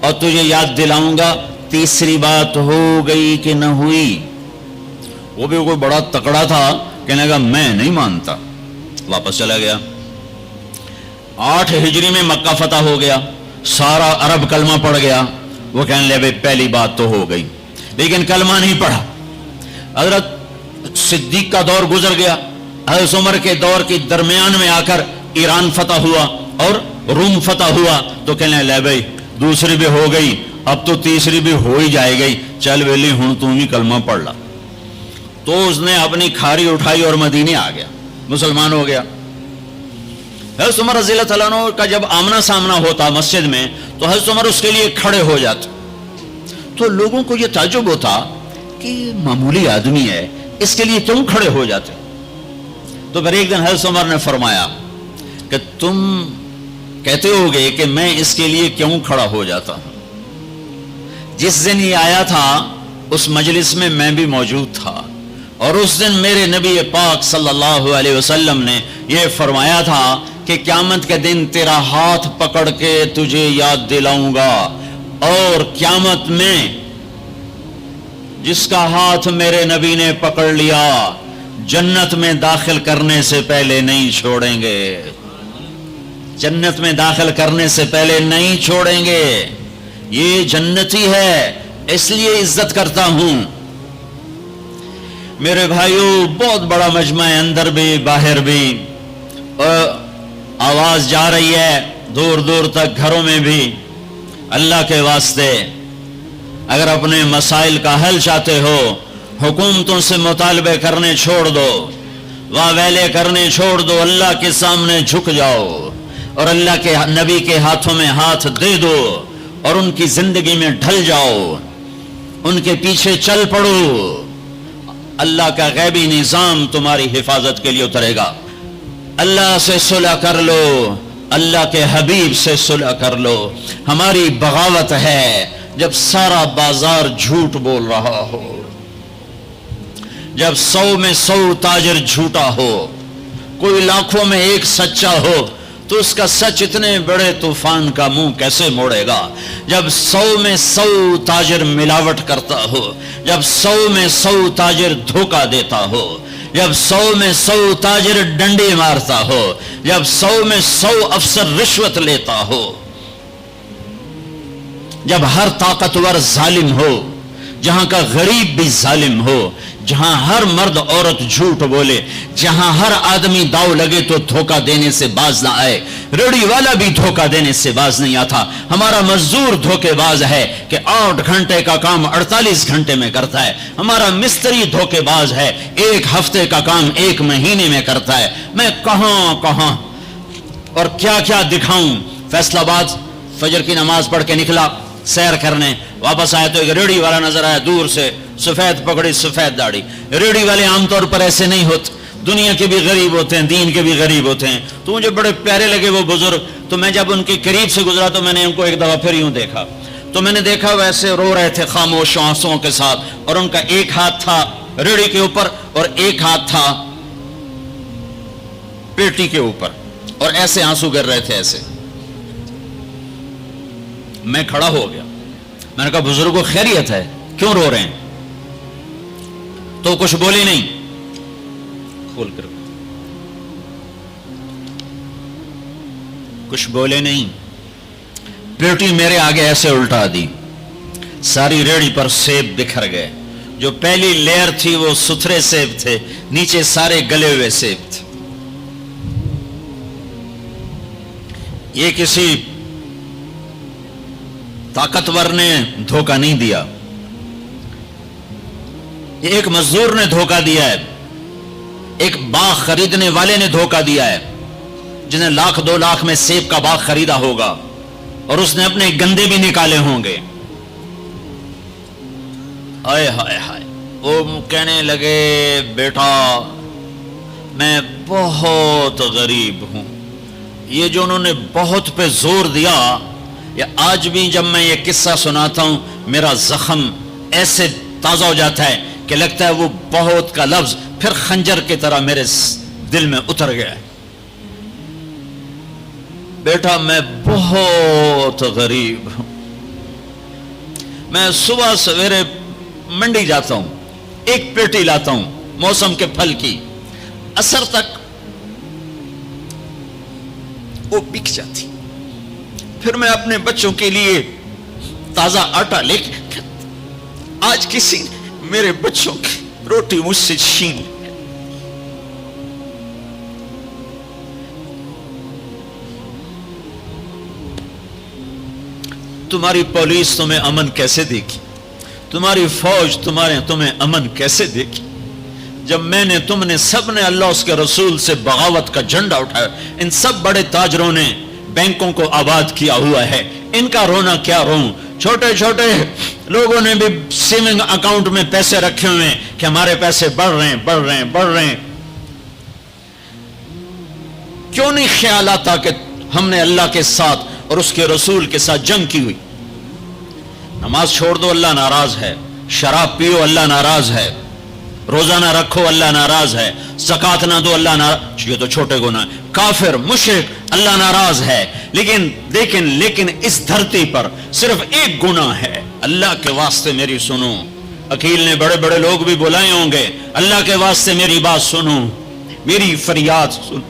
اور تجھے یاد دلاؤں گا. تیسری بات ہو گئی کہ نہ ہوئی؟ وہ بھی کوئی بڑا تکڑا تھا، کہنے لگا میں نہیں مانتا، واپس چلا گیا. 8 ہجری میں مکہ فتح ہو گیا، سارا عرب کلمہ پڑھ گیا. وہ کہنے لگے بھائی پہلی بات تو ہو گئی، لیکن کلمہ نہیں پڑھا. حضرت صدیق کا دور گزر گیا، حضرت عمر کے دور کے درمیان میں آ کر ایران فتح ہوا اور روم فتح ہوا. تو کہنے لگے بھائی دوسری بھی ہو گئی، اب تو تیسری بھی ہو ہی جائے گئی، چل ویلی ہوں تم ہی کلمہ پڑھ لا. تو اس نے اپنی کھاری اٹھائی اور مدینے آ گیا، مسلمان ہو گیا. حضرت عمر رضی اللہ تعالیٰ عنہ کا جب آمنا سامنا ہوتا مسجد میں تو حضرت عمر اس کے لیے کھڑے ہو جاتے. تو لوگوں کو یہ تعجب ہوتا کہ معمولی آدمی ہے، اس کے لیے کیوں کھڑے ہو جاتے؟ تو پھر ایک دن حضرت عمر نے فرمایا کہ تم کہتے ہوگے کہ میں اس کے لیے کیوں کھڑا ہو جاتا ہوں. جس دن یہ آیا تھا اس مجلس میں میں بھی موجود تھا، اور اس دن میرے نبی پاک صلی اللہ علیہ وسلم نے یہ فرمایا تھا کہ قیامت کے دن تیرا ہاتھ پکڑ کے تجھے یاد دلاؤں گا، اور قیامت میں جس کا ہاتھ میرے نبی نے پکڑ لیا جنت میں داخل کرنے سے پہلے نہیں چھوڑیں گے، جنت میں داخل کرنے سے پہلے نہیں چھوڑیں گے. یہ جنتی ہے اس لیے عزت کرتا ہوں. میرے بھائیوں بہت بڑا مجمع ہے، اندر بھی باہر بھی، آواز جا رہی ہے دور دور تک، گھروں میں بھی. اللہ کے واسطے اگر اپنے مسائل کا حل چاہتے ہو، حکومتوں سے مطالبے کرنے چھوڑ دو، واہ ویلے کرنے چھوڑ دو، اللہ کے سامنے جھک جاؤ اور اللہ کے نبی کے ہاتھوں میں ہاتھ دے دو اور ان کی زندگی میں ڈھل جاؤ، ان کے پیچھے چل پڑو. اللہ کا غیبی نظام تمہاری حفاظت کے لیے اترے گا. اللہ سے صلح کر لو، اللہ کے حبیب سے صلح کر لو. ہماری بغاوت ہے جب سارا بازار جھوٹ بول رہا ہو، جب 100 میں 100 تاجر جھوٹا ہو، کوئی لاکھوں میں ایک سچا ہو، تو اس کا سچ اتنے بڑے طوفان کا منہ کیسے موڑے گا؟ جب 100 میں 100 تاجر ملاوٹ کرتا ہو، جب 100 میں 100 تاجر دھوکہ دیتا ہو، جب 100 میں 100 تاجر ڈنڈے مارتا ہو، جب 100 میں 100 افسر رشوت لیتا ہو، جب ہر طاقتور ظالم ہو، جہاں کا غریب بھی ظالم ہو، جہاں ہر مرد عورت جھوٹ بولے، جہاں ہر آدمی داؤ لگے تو دھوکہ دینے سے باز نہ آئے. ریڑھی والا بھی دھوکہ دینے سے باز نہیں آتا. ہمارا مزدور دھوکے باز ہے کہ 8 گھنٹے کا کام 48 گھنٹے میں کرتا ہے. ہمارا مستری دھوکے باز ہے، 1 ہفتے کا کام 1 مہینے میں کرتا ہے. میں کہاں اور کیا کیا دکھاؤں. فیصل آباد فجر کی نماز پڑھ کے نکلا سیر کرنے، واپس آیا تو ایک ریڑھی والا نظر آیا دور سے، سفید پگڑی سفید داڑھی. ریڑھی والے عام طور پر ایسے نہیں ہوتے، دنیا کے بھی غریب ہوتے ہیں، دین کے بھی غریب ہوتے ہیں. تو مجھے بڑے پیارے لگے وہ بزرگ. تو میں جب ان کے قریب سے گزرا تو میں نے ان کو ایک دفعہ پھر یوں دیکھا، تو میں نے دیکھا ویسے رو رہے تھے خاموش آنسوؤں کے ساتھ، اور ان کا ایک ہاتھ تھا ریڑھی کے اوپر اور ایک ہاتھ تھا پیٹی کے اوپر، اور ایسے آنسو گر رہے تھے ایسے. میں کھڑا ہو گیا، میں نے کہا بزرگوں خیریت ہے، کیوں رو رہے ہیں؟ تو کچھ بولی نہیں. کھول کر کچھ بولے نہیں. پیٹی میرے آگے ایسے الٹا دی، ساری ریڑھی پر سیب بکھر گئے. جو پہلی لیئر تھی وہ ستھرے سیب تھے، نیچے سارے گلے ہوئے سیب تھے. یہ کسی طاقتور نے دھوکہ نہیں دیا، یہ ایک مزدور نے دھوکہ دیا ہے، ایک باغ خریدنے والے نے دھوکہ دیا ہے، جس نے 1,00,000 2 لاکھ میں سیب کا باغ خریدا ہوگا اور اس نے اپنے گندے بھی نکالے ہوں گے. ہائے ہائے ہائے. وہ کہنے لگے بیٹا میں بہت غریب ہوں. یہ جو انہوں نے بہت پہ زور دیا، یا آج بھی جب میں یہ قصہ سناتا ہوں میرا زخم ایسے تازہ ہو جاتا ہے کہ لگتا ہے وہ بہت کا لفظ پھر خنجر کی طرح میرے دل میں اتر گیا ہے. بیٹا میں بہت غریب ہوں. میں صبح سویرے منڈی جاتا ہوں, ایک پیٹی لاتا ہوں موسم کے پھل کی, عصر تک وہ بک جاتی. پھر میں اپنے بچوں کے لیے تازہ آٹا لے کے, آج کسی نے میرے بچوں کی روٹی مجھ سے چھین لی. تمہاری پولیس تمہیں امن کیسے دے گی؟ تمہاری فوج تمہیں امن کیسے دے گی جب میں نے, تم نے, سب نے اللہ اس کے رسول سے بغاوت کا جھنڈا اٹھایا. ان سب بڑے تاجروں نے بینکوں کو آباد کیا ہوا ہے, ان کا رونا کیا روں. چھوٹے چھوٹے لوگوں نے بھی سیونگ اکاؤنٹ میں پیسے رکھے ہوئے ہیں کہ ہمارے پیسے بڑھ رہے ہیں. کیوں نہیں خیال آتا کہ ہم نے اللہ کے ساتھ اور اس کے رسول کے ساتھ جنگ کی ہوئی؟ نماز چھوڑ دو اللہ ناراض ہے, شراب پیو اللہ ناراض ہے, روزہ نہ رکھو اللہ ناراض ہے, زکات نہ دو اللہ ناراض, یہ تو چھوٹے گناہ. کافر مشرک اللہ ناراض ہے. لیکن اس دھرتی پر صرف ایک گناہ ہے. اللہ کے واسطے میری سنو. عقیل نے بڑے بڑے لوگ بھی بلائے ہوں گے, اللہ کے واسطے میری بات سنو, میری فریاد سنو.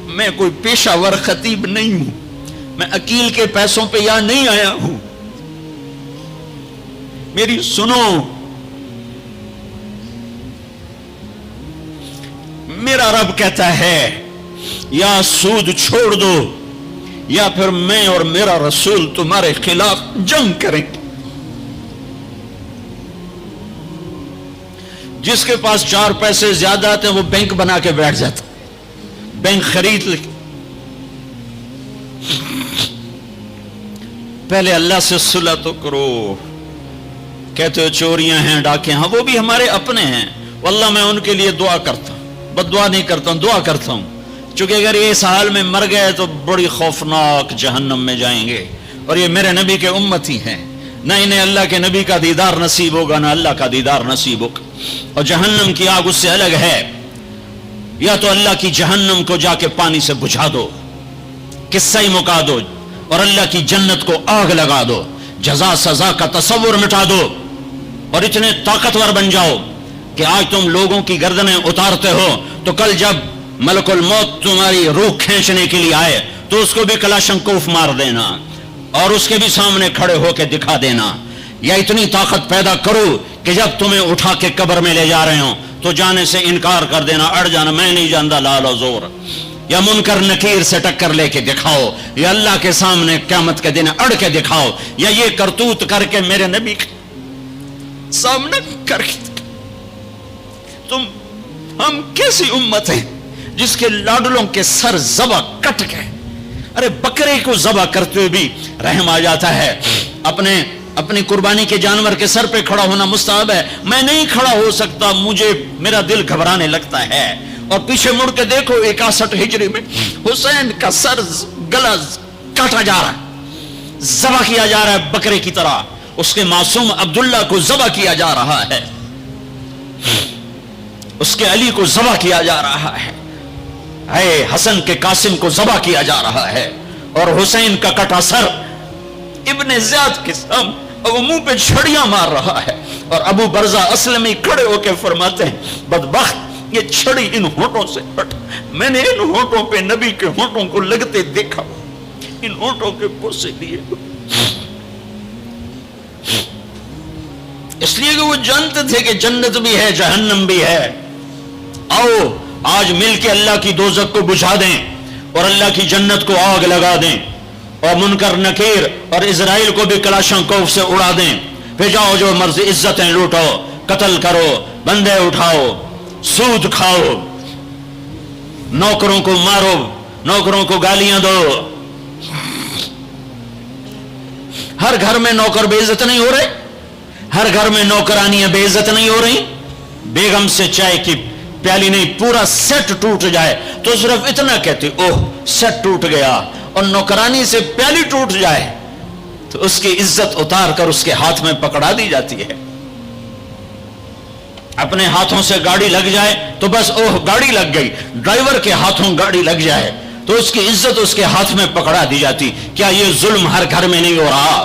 میں کوئی پیشہ ور خطیب نہیں ہوں, میں عقیل کے پیسوں پہ یہاں نہیں آیا ہوں. میری سنو. میرا رب کہتا ہے یا سود چھوڑ دو یا پھر میں اور میرا رسول تمہارے خلاف جنگ کریں گے. جس کے پاس 4 پیسے زیادہ آتے ہیں وہ بینک بنا کے بیٹھ جاتا, بینک خرید لے. پہلے اللہ سے صلح تو کرو. کہتے ہو چوریاں ہیں, ڈاکے ہیں, وہ بھی ہمارے اپنے ہیں. واللہ میں ان کے لیے دعا کرتا ہوں, بد دعا نہیں کرتا ہوں, دعا کرتا ہوں. چونکہ اگر یہ اس حال میں مر گئے تو بڑی خوفناک جہنم میں جائیں گے, اور یہ میرے نبی کے امتی ہیں. نہ انہیں اللہ کے نبی کا دیدار نصیب ہوگا نہ اللہ کا دیدار نصیب ہوگا. اور جہنم کی آگ اس سے الگ ہے. یا تو اللہ کی جہنم کو جا کے پانی سے بجھا دو, قصہ ہی مکا دو, اور اللہ کی جنت کو آگ لگا دو, جزا سزا کا تصور مٹا دو, اور اتنے طاقتور بن جاؤ کہ آج تم لوگوں کی گردنیں اتارتے ہو تو کل جب ملک الموت تمہاری روح کھینچنے کے لیے آئے تو اس کو بھی کلاشنکوف مار دینا اور اس کے بھی سامنے کھڑے ہو کے دکھا دینا. یا اتنی طاقت پیدا کرو کہ جب تمہیں اٹھا کے قبر میں لے جا رہے ہوں تو جانے سے انکار کر دینا, اڑ جانا, میں نہیں جانتا لال و زور. یا منکر نکیر سے ٹکر لے کے دکھاؤ, یا اللہ کے سامنے قیامت کے دن اڑ کے دکھاؤ, یا یہ کرتوت کر کے میرے نبی سامنے کر کے. ہم کیسی امت ہیں جس کے لاڈلوں کے سر ذبح کٹ گئے. ارے بکرے کو ذبح کرتے ہوئے بھی رحم آ جاتا ہے. اپنی قربانی کے جانور کے سر پہ کھڑا ہونا مستحب ہے. میں نہیں کھڑا ہو سکتا, میرا دل گھبرانے لگتا ہے. اور پیچھے مڑ کے دیکھو 61 ہجری میں حسین کا سر گلا کاٹا جا رہا ہے, ذبح کیا جا رہا ہے بکرے کی طرح. اس کے معصوم عبداللہ کو ذبح کیا جا رہا ہے, اس کے علی کو ذبح کیا جا رہا ہے, اے حسن کے قاسم کو ذبح کیا جا رہا ہے, اور حسین کا کٹا سر ابن زیاد کے سامنے وہ منہ پہ چھڑیاں مار رہا ہے. اور ابو برزہ اسلمی کھڑے ہو کے فرماتے ہیں بدبخت یہ چھڑی ان ہونٹوں سے ہٹ, میں نے ان ہونٹوں پہ نبی کے ہونٹوں کو لگتے دیکھا, ان ہونٹوں کے پرسے لیے, اس لیے کہ وہ جانتے تھے کہ جنت بھی ہے جہنم بھی ہے. آؤ آج مل کے اللہ کی دوزخ کو بجھا دیں اور اللہ کی جنت کو آگ لگا دیں, اور منکر نکیر اور اسرائیل کو بھی کلاشنکوف سے اڑا دیں. پھر جاؤ جو مرضی عزتیں لوٹو, قتل کرو, بندے اٹھاؤ, سود کھاؤ, نوکروں کو مارو, نوکروں کو گالیاں دو. ہر گھر میں نوکر بے عزت نہیں ہو رہے, ہر گھر میں نوکرانیاں بے عزت نہیں ہو رہی. بیگم سے چائے کی پیالی نہیں پورا سیٹ ٹوٹ جائے تو صرف اتنا کہتی اوہ سیٹ ٹوٹ گیا, اور نوکرانی سے پیالی ٹوٹ جائے تو اس کی عزت اتار کر اس کے ہاتھ میں پکڑا دی جاتی ہے. اپنے ہاتھوں سے گاڑی لگ جائے تو بس اوہ گاڑی لگ گئی, ڈرائیور کے ہاتھوں گاڑی لگ جائے تو اس کی عزت اس کے ہاتھ میں پکڑا دی جاتی. کیا یہ ظلم ہر گھر میں نہیں ہو رہا؟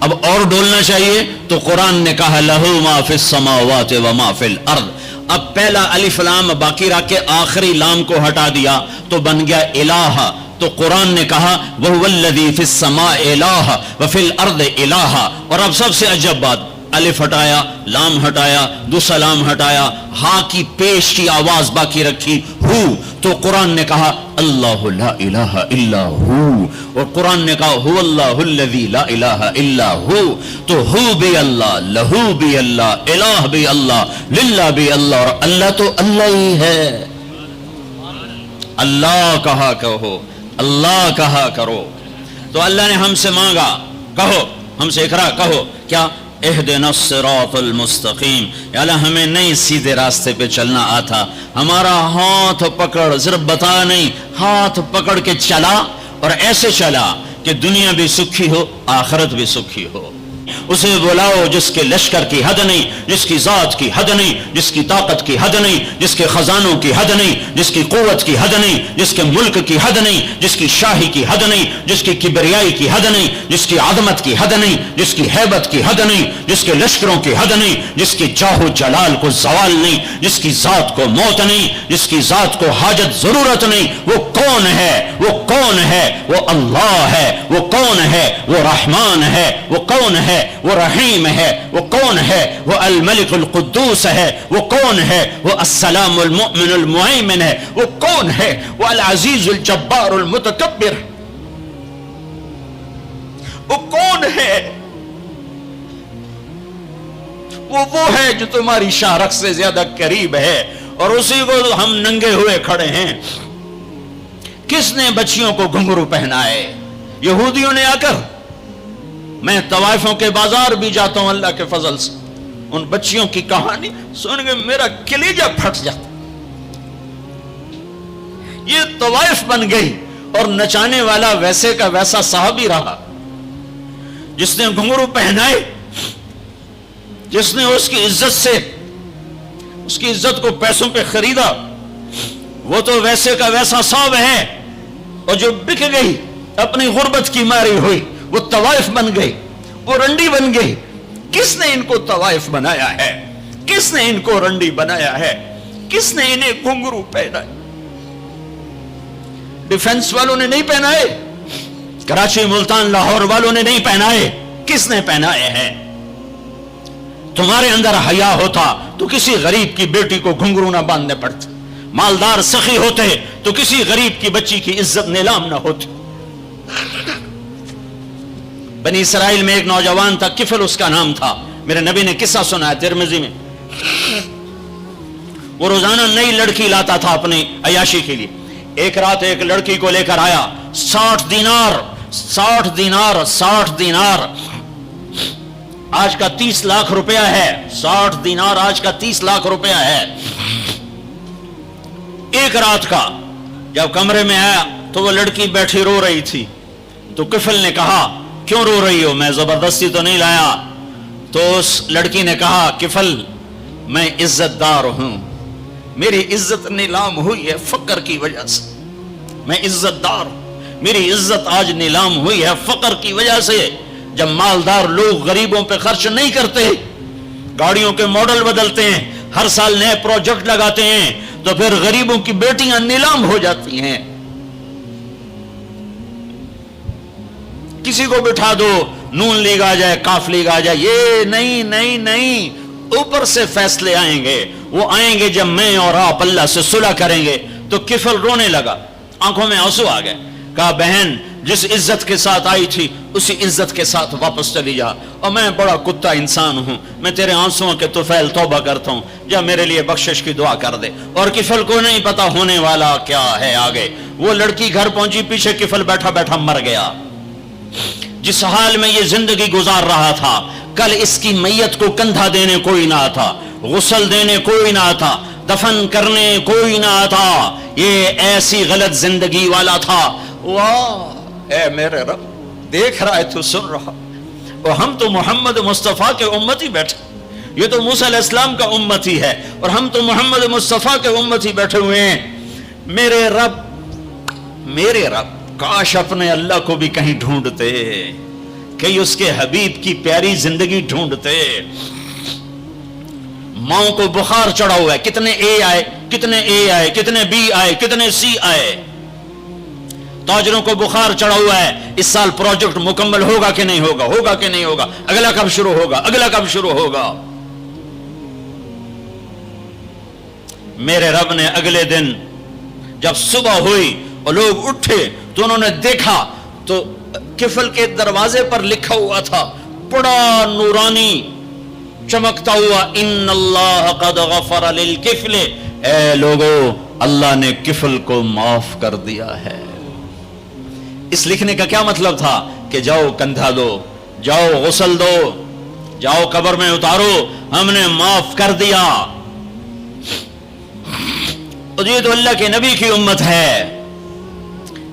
اب اور ڈولنا چاہیے تو قرآن نے کہا لہو ما فی السماوات و ما فی الارض. اب پہلا الف لام باقی رکھ کے آخری لام کو ہٹا دیا تو بن گیا الہ. تو قرآن نے کہا وَهُوَ الَّذِي فِي السَّمَاءِ إِلَٰهٌ وَفِي الْأَرْضِ إِلَٰهٌ. اور اب سب سے عجب بات، الف ہٹایا، لام ہٹایا، دوسرا لام ہٹایا، ہاں کی پیش کی آواز باقی رکھی ہو. تو قرآن نے کہا اللہ لا الہ الا ہو. اور قرآن نے کہا هو اللہ الذی لا الہ الا ہو. تو ہو بھی اللہ، لہو بھی اللہ، الہ بھی اللہ، للہ بھی اللہ. اور اللہ تو اللہ ہی ہے. اللہ کہا کہو، اللہ کہا کرو. تو اللہ نے ہم سے مانگا، کہو ہم سے اقرا کہو کیا، اہدنا الصراط المستقیم. یا اللہ ہمیں نہیں سیدھے راستے پہ چلنا آتا، ہمارا ہاتھ پکڑ، صرف بتا نہیں، ہاتھ پکڑ کے چلا اور ایسے چلا کہ دنیا بھی سکھی ہو، آخرت بھی سکھی ہو. اسے بلاؤ جس کے لشکر کی حد نہیں، جس کی ذات کی حد نہیں، جس کی طاقت کی حد نہیں، جس کے خزانوں کی حد نہیں، جس کی قوت کی حد نہیں، جس کے ملک کی حد نہیں، جس کی شاہی کی حد نہیں، جس کی کبریائی کی حد نہیں، جس کی عظمت کی حد نہیں، جس کی ہیبت کی حد نہیں، جس کے لشکروں کی حد نہیں، جس کی جاہ و جلال کو زوال نہیں، جس کی ذات کو موت نہیں، جس کی ذات کو حاجت ضرورت نہیں. وہ کون ہے؟ وہ کون ہے؟ وہ اللہ ہے. وہ کون ہے؟ وہ رحمان ہے. وہ کون ہے؟ وہ رحیم ہے. وہ کون ہے؟ وہ الملک القدوس ہے. وہ کون ہے؟ وہ السلام المؤمن المہیمن ہے. وہ کون ہے؟ وہ العزیز الجبار المتکبر. وہ کون ہے؟ وہ ہے جو تمہاری شارخ سے زیادہ قریب ہے اور اسی کو ہم ننگے ہوئے کھڑے ہیں. کس نے بچیوں کو گھنگرو پہنائے؟ یہودیوں نے آ کر. میں طوائفوں کے بازار بھی جاتا ہوں اللہ کے فضل سے، ان بچیوں کی کہانی سن کے میرا کلیجہ پھٹ جاتا. یہ طوائف بن گئی اور نچانے والا ویسے کا ویسا صحابی رہا جس نے گھنگرو پہنائے، جس نے اس کی عزت سے، اس کی عزت کو پیسوں پہ خریدا. وہ تو ویسے کا ویسا صاحب ہے، اور جو بک گئی اپنی غربت کی ماری ہوئی وہ طوائف بن گئی، وہ رنڈی بن گئی. کس نے ان کو طوائف بنایا ہے؟ کس نے ان کو رنڈی بنایا ہے؟ کس نے انہیں گھنگرو پہنائے؟ ڈیفنس والوں نے نہیں پہنائے، کراچی ملتان لاہور والوں نے نہیں پہنائے. کس نے پہنائے ہیں؟ تمہارے اندر حیا ہوتا تو کسی غریب کی بیٹی کو گھنگرو نہ باندھنے پڑتے، مالدار سخی ہوتے تو کسی غریب کی بچی کی عزت نیلام نہ ہوتی. بنی اسرائیل میں ایک نوجوان تھا، کفل اس کا نام تھا. میرے نبی نے قصہ سنا ہے ترمذی میں. وہ روزانہ نئی لڑکی لاتا تھا اپنی عیاشی کے لیے. ایک رات ایک لڑکی کو لے کر آیا، 60 دینار آج کا 30 لاکھ روپیہ ہے. 60 دینار آج کا 30 لاکھ روپیہ ہے. ایک رات کا جب کمرے میں آیا تو وہ لڑکی بیٹھی رو رہی تھی. تو کفل نے کہا کیوں رو رہی ہو؟ میں زبردستی تو نہیں لایا. تو اس لڑکی نے کہا کفل میں عزت دار ہوں، میری عزت نیلام ہوئی ہے فقر کی وجہ سے. میں عزت دار ہوں، میری عزت آج نیلام ہوئی ہے فقر کی وجہ سے. جب مالدار لوگ غریبوں پہ خرچ نہیں کرتے، گاڑیوں کے ماڈل بدلتے ہیں، ہر سال نئے پروجیکٹ لگاتے ہیں، تو پھر غریبوں کی بیٹیاں نیلام ہو جاتی ہیں. کسی کو بٹھا دو، نون لیگ آ جائے، کاف لیگ آ جائے، یہ نہیں، اوپر سے فیصلے آئیں گے. وہ آئیں گے جب میں اور آپ اللہ سے صلح کریں گے. تو کفل رونے لگا، آنکھوں میں آنسو آ گئے. کہا بہن جس عزت کے ساتھ آئی تھی اسی عزت کے ساتھ واپس چلی جا، اور میں بڑا کتا انسان ہوں، میں تیرے آنسوؤں کے طفیل توبہ کرتا ہوں، جا میرے لیے بخشش کی دعا کر دے. اور کفل کو نہیں پتا ہونے والا کیا ہے آگے. وہ لڑکی گھر پہنچی، پیچھے کفل بیٹھا بیٹھا مر گیا. جس حال میں یہ زندگی گزار رہا تھا، کل اس کی میت کو کندھا دینے کوئی نہ تھا، غسل دینے کوئی نہ تھا، دفن کرنے کوئی نہ تھا. یہ ایسی غلط زندگی والا تھا. واہ اے میرے رب، دیکھ رہا ہے تو سن رہا. اور ہم تو محمد مصطفیٰ کے امتی بیٹھے، یہ تو موسیٰ علیہ السلام کا امتی ہے اور ہم تو محمد مصطفیٰ کے امتی بیٹھے ہوئے ہیں. میرے رب کاش اپنے اللہ کو بھی کہیں ڈھونڈتے، کئی اس کے حبیب کی پیاری زندگی ڈھونڈتے. ماؤں کو بخار چڑھا ہوا ہے, کتنے اے آئے, کتنے اے آئے, کتنے بی آئے, کتنے سی آئے. تاجروں کو بخار چڑھا ہوا ہے, اس سال پروجیکٹ مکمل ہوگا کہ نہیں ہوگا, ہوگا کہ نہیں ہوگا, اگلا کب شروع ہوگا, اگلا کب شروع ہوگا. میرے رب نے اگلے دن جب صبح ہوئی اور لوگ اٹھے تو انہوں نے دیکھا تو کفل کے دروازے پر لکھا ہوا تھا بڑا نورانی چمکتا ہوا, ان اللہ قد غفر للکفل, اے لوگو اللہ نے کفل کو معاف کر دیا ہے. اس لکھنے کا کیا مطلب تھا کہ جاؤ کندھا دو, جاؤ غسل دو, جاؤ قبر میں اتارو, ہم نے معاف کر دیا. اور یہ تو اللہ کے نبی کی امت ہے.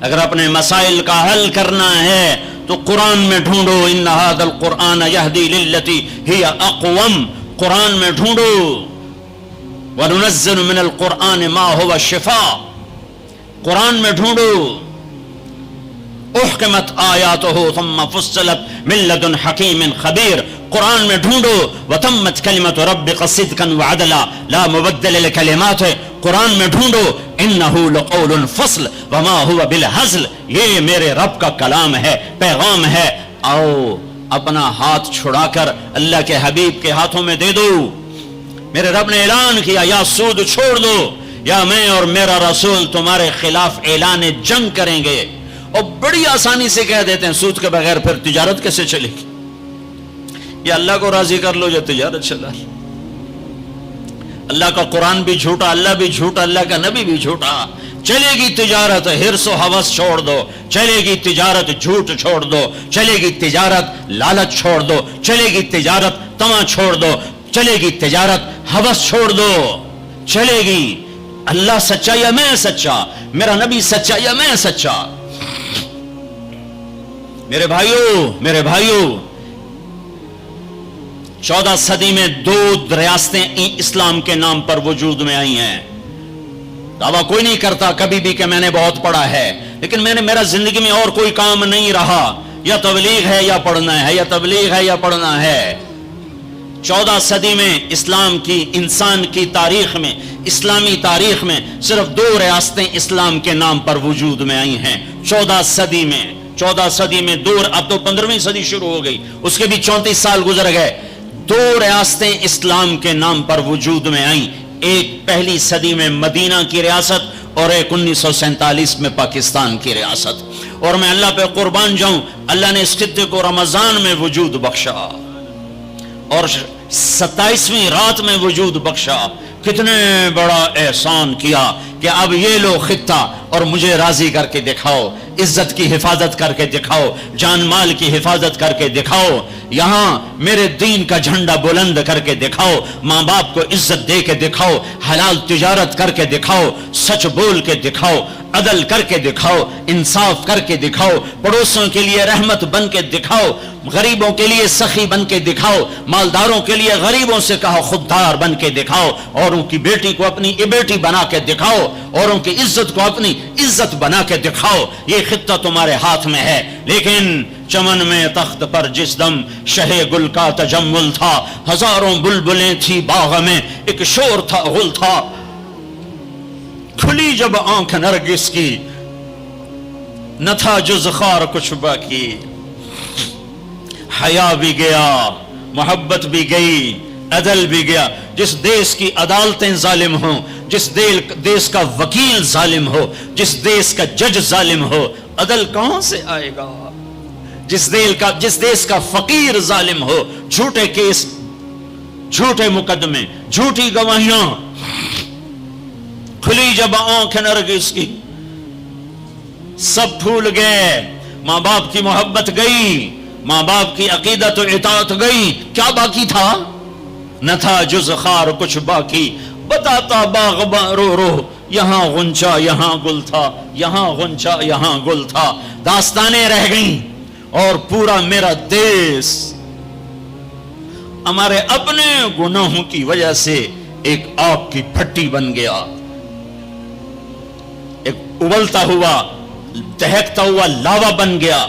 اگر اپنے مسائل کا حل کرنا ہے تو قرآن میں ڈھونڈو, ان ھذا القرآن یہدی للتی ہی اقوم, قرآن میں ڈھونڈو. وننزل من القرآن ما هو شفاء, قرآن میں ڈھونڈو. احکمت آیاتہ ثم فصلت من لدن حکیم خبیر, قرآن میں ڈھونڈو. وتمت کلمت ربک صدقا وعدلا لا مبدل لکلماتہ, قرآن میں ڈھونڈو. انہ لقول فصل وما هو بالہزل, یہ میرے رب کا کلام ہے, پیغام ہے. آؤ اپنا ہاتھ چھڑا کر اللہ کے حبیب کے ہاتھوں میں دے دو. میرے رب نے اعلان کیا, یا سود چھوڑ دو یا میں اور میرا رسول تمہارے خلاف اعلان جنگ کریں گے. اور بڑی آسانی سے کہہ دیتے ہیں سود کے بغیر پھر تجارت کیسے چلے گی, یا اللہ کو راضی کر لو یا تجارت چلا. اللہ کا قرآن بھی جھوٹا, اللہ بھی جھوٹا, اللہ کا نبی بھی جھوٹا. چلے گی تجارت حرص و ہوس چھوڑ دو, چلے گی تجارت جھوٹ چھوڑ دو, چلے گی تجارت لالچ چھوڑ دو, چلے گی تجارت طمع چھوڑ دو, چلے گی تجارت ہوس چھوڑ دو. چلے گی اللہ سچا یا میں سچا, میرا نبی سچا یا میں سچا. میرے بھائیوں 14 صدی میں 2 ریاستیں اسلام کے نام پر وجود میں آئی ہیں. دعویٰ کوئی نہیں کرتا کبھی بھی کہ میں نے بہت پڑھا ہے, لیکن میرا زندگی میں اور کوئی کام نہیں رہا, یا تبلیغ ہے یا پڑھنا ہے, یا تبلیغ ہے یا پڑھنا ہے. 14 صدی میں اسلام کی, انسان کی تاریخ میں, اسلامی تاریخ میں صرف 2 ریاستیں اسلام کے نام پر وجود میں آئی ہیں. 14 صدی میں 2, اب تو 15ویں صدی شروع ہو گئی, اس کے بھی 34 سال گزر گئے. 2 ریاستیں اسلام کے نام پر وجود میں آئیں. ایک پہلی صدی میں مدینہ کی ریاست اور ایک 1947 میں پاکستان کی ریاست. اور میں اللہ پہ قربان جاؤں, اللہ نے اس خطے کو رمضان میں وجود بخشا اور 27ویں رات میں وجود بخشا. کتنے بڑا احسان کیا کہ اب یہ لو خطہ اور مجھے راضی کر کے دکھاؤ, عزت کی حفاظت کر کے دکھاؤ, جان مال کی حفاظت کر کے دکھاؤ, یہاں میرے دین کا جھنڈا بلند کر کے دکھاؤ, ماں باپ کو عزت دے کے دکھاؤ, حلال تجارت کر کے دکھاؤ, سچ بول کے دکھاؤ, عدل کر کے دکھاؤ, انصاف کر کے دکھاؤ, پڑوسوں کے لیے رحمت بن کے دکھاؤ, غریبوں کے لیے سخی بن کے دکھاؤ, مالداروں کے لیے غریبوں سے کہا خوددار بن کے دکھاؤ, اوروں کی بیٹی کو اپنی بیٹی بنا کے دکھاؤ, اوروں کی عزت کو اپنی عزت بنا کے دکھاؤ. یہ خطہ تمہارے ہاتھ میں ہے. لیکن چمن میں تخت پر جس دم شہ گل کا تجمل تھا, ہزاروں بلبلیں تھی باغ میں, ایک شور تھا غل تھا, کھلی جب آنکھ نرگس کی نہ تھا جز خار کچھ باقی. حیا بھی گیا, محبت بھی گئی, عدل بھی گیا. جس دیش کی عدالتیں ظالم ہوں, جس دیش کا وکیل ظالم ہو, جس دیش کا جج ظالم ہو, عدل کہاں سے آئے گا؟ جس دیش کا فقیر ظالم ہو, جھوٹے کیس, جھوٹے مقدمے, جھوٹی گواہیاں, کھلی جب آنکھ نرگس کی, سب بھول گئے. ماں باپ کی محبت گئی, ماں باپ کی عقیدت و اطاعت گئی. کیا باقی تھا؟ نہ تھا جز خار کچھ باقی. بتاتا باغباں رو رو, یہاں غنچہ یہاں گل تھا, یہاں غنچہ یہاں گل تھا. داستانیں رہ گئیں اور پورا میرا دیس ہمارے اپنے گناہوں کی وجہ سے ایک آگ کی بھٹی بن گیا, ایک ابلتا ہوا دہکتا ہوا لاوا بن گیا.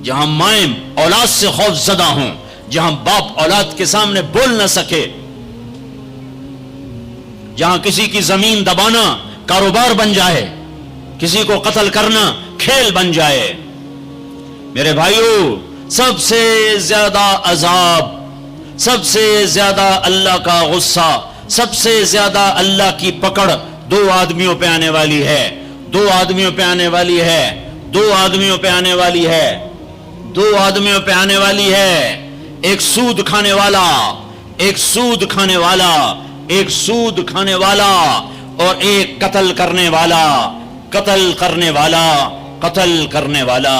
جہاں مائیں اولاد سے خوف زدہ ہوں، جہاں باپ اولاد کے سامنے بول نہ سکے، جہاں کسی کی زمین دبانا کاروبار بن جائے، کسی کو قتل کرنا کھیل بن جائے. میرے بھائیو، سب سے زیادہ عذاب، سب سے زیادہ اللہ کا غصہ، سب سے زیادہ اللہ کی پکڑ دو آدمیوں پہ آنے والی ہے. دو آدمیوں پہ آنے والی ہے. دو آدمیوں پہ آنے والی ہے. دو آدمیوں پہ آنے والی ہے. ایک سود کھانے والا، ایک سود کھانے والا، ایک سود کھانے والا، اور ایک قتل کرنے والا، قتل کرنے والا، قتل کرنے والا.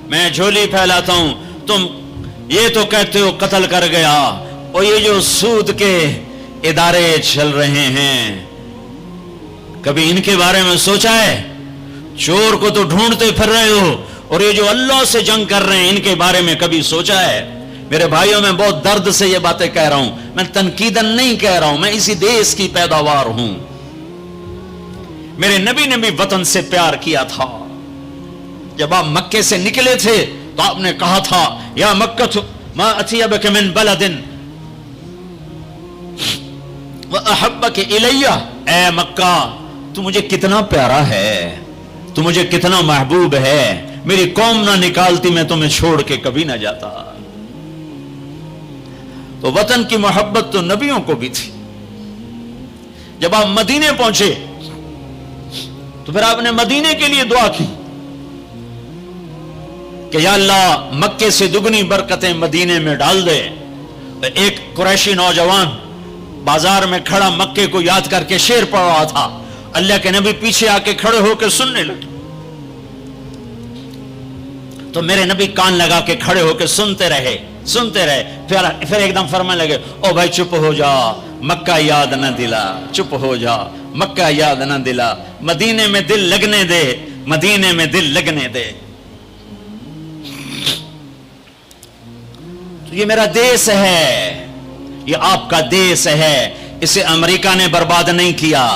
میں جھولی پھیلاتا ہوں، تم یہ تو کہتے ہو قتل کر گیا، اور یہ جو سود کے ادارے چل رہے ہیں، کبھی ان کے بارے میں سوچا ہے؟ چور کو تو ڈھونڈتے پھر رہے ہو، اور یہ جو اللہ سے جنگ کر رہے ہیں ان کے بارے میں کبھی سوچا ہے؟ میرے بھائیوں، میں بہت درد سے یہ باتیں کہہ رہا ہوں، میں تنقیدن نہیں کہہ رہا ہوں، میں اسی دیش کی پیداوار ہوں. میرے نبی نے بھی وطن سے پیار کیا تھا. جب آپ مکے سے نکلے تھے تو آپ نے کہا تھا، یا مکہ ما اطیبک من بلد وَأَحَبَّكَ إِلَيَّ، اے مکہ تو مجھے کتنا پیارا ہے، تو مجھے کتنا محبوب ہے، میری قوم نہ نکالتی میں تمہیں چھوڑ کے کبھی نہ جاتا. تو وطن کی محبت تو نبیوں کو بھی تھی. جب آپ مدینے پہنچے تو پھر آپ نے مدینے کے لیے دعا کی کہ یا اللہ مکے سے دگنی برکتیں مدینے میں ڈال دے. ایک قریشی نوجوان بازار میں کھڑا مکے کو یاد کر کے شعر پڑھ رہا تھا. اللہ کے نبی پیچھے آ کے کھڑے ہو کے سننے لگے، تو میرے نبی کان لگا کے کھڑے ہو کے سنتے رہے. پھر ایک دم فرمانے لگے، او بھائی چپ ہو جا، مکہ یاد نہ دلا، چپ ہو جا، مکہ یاد نہ دلا، مدینے میں دل لگنے دے، مدینے میں دل لگنے دے. تو یہ میرا دیس ہے، یہ آپ کا دیس ہے. اسے امریکہ نے برباد نہیں کیا.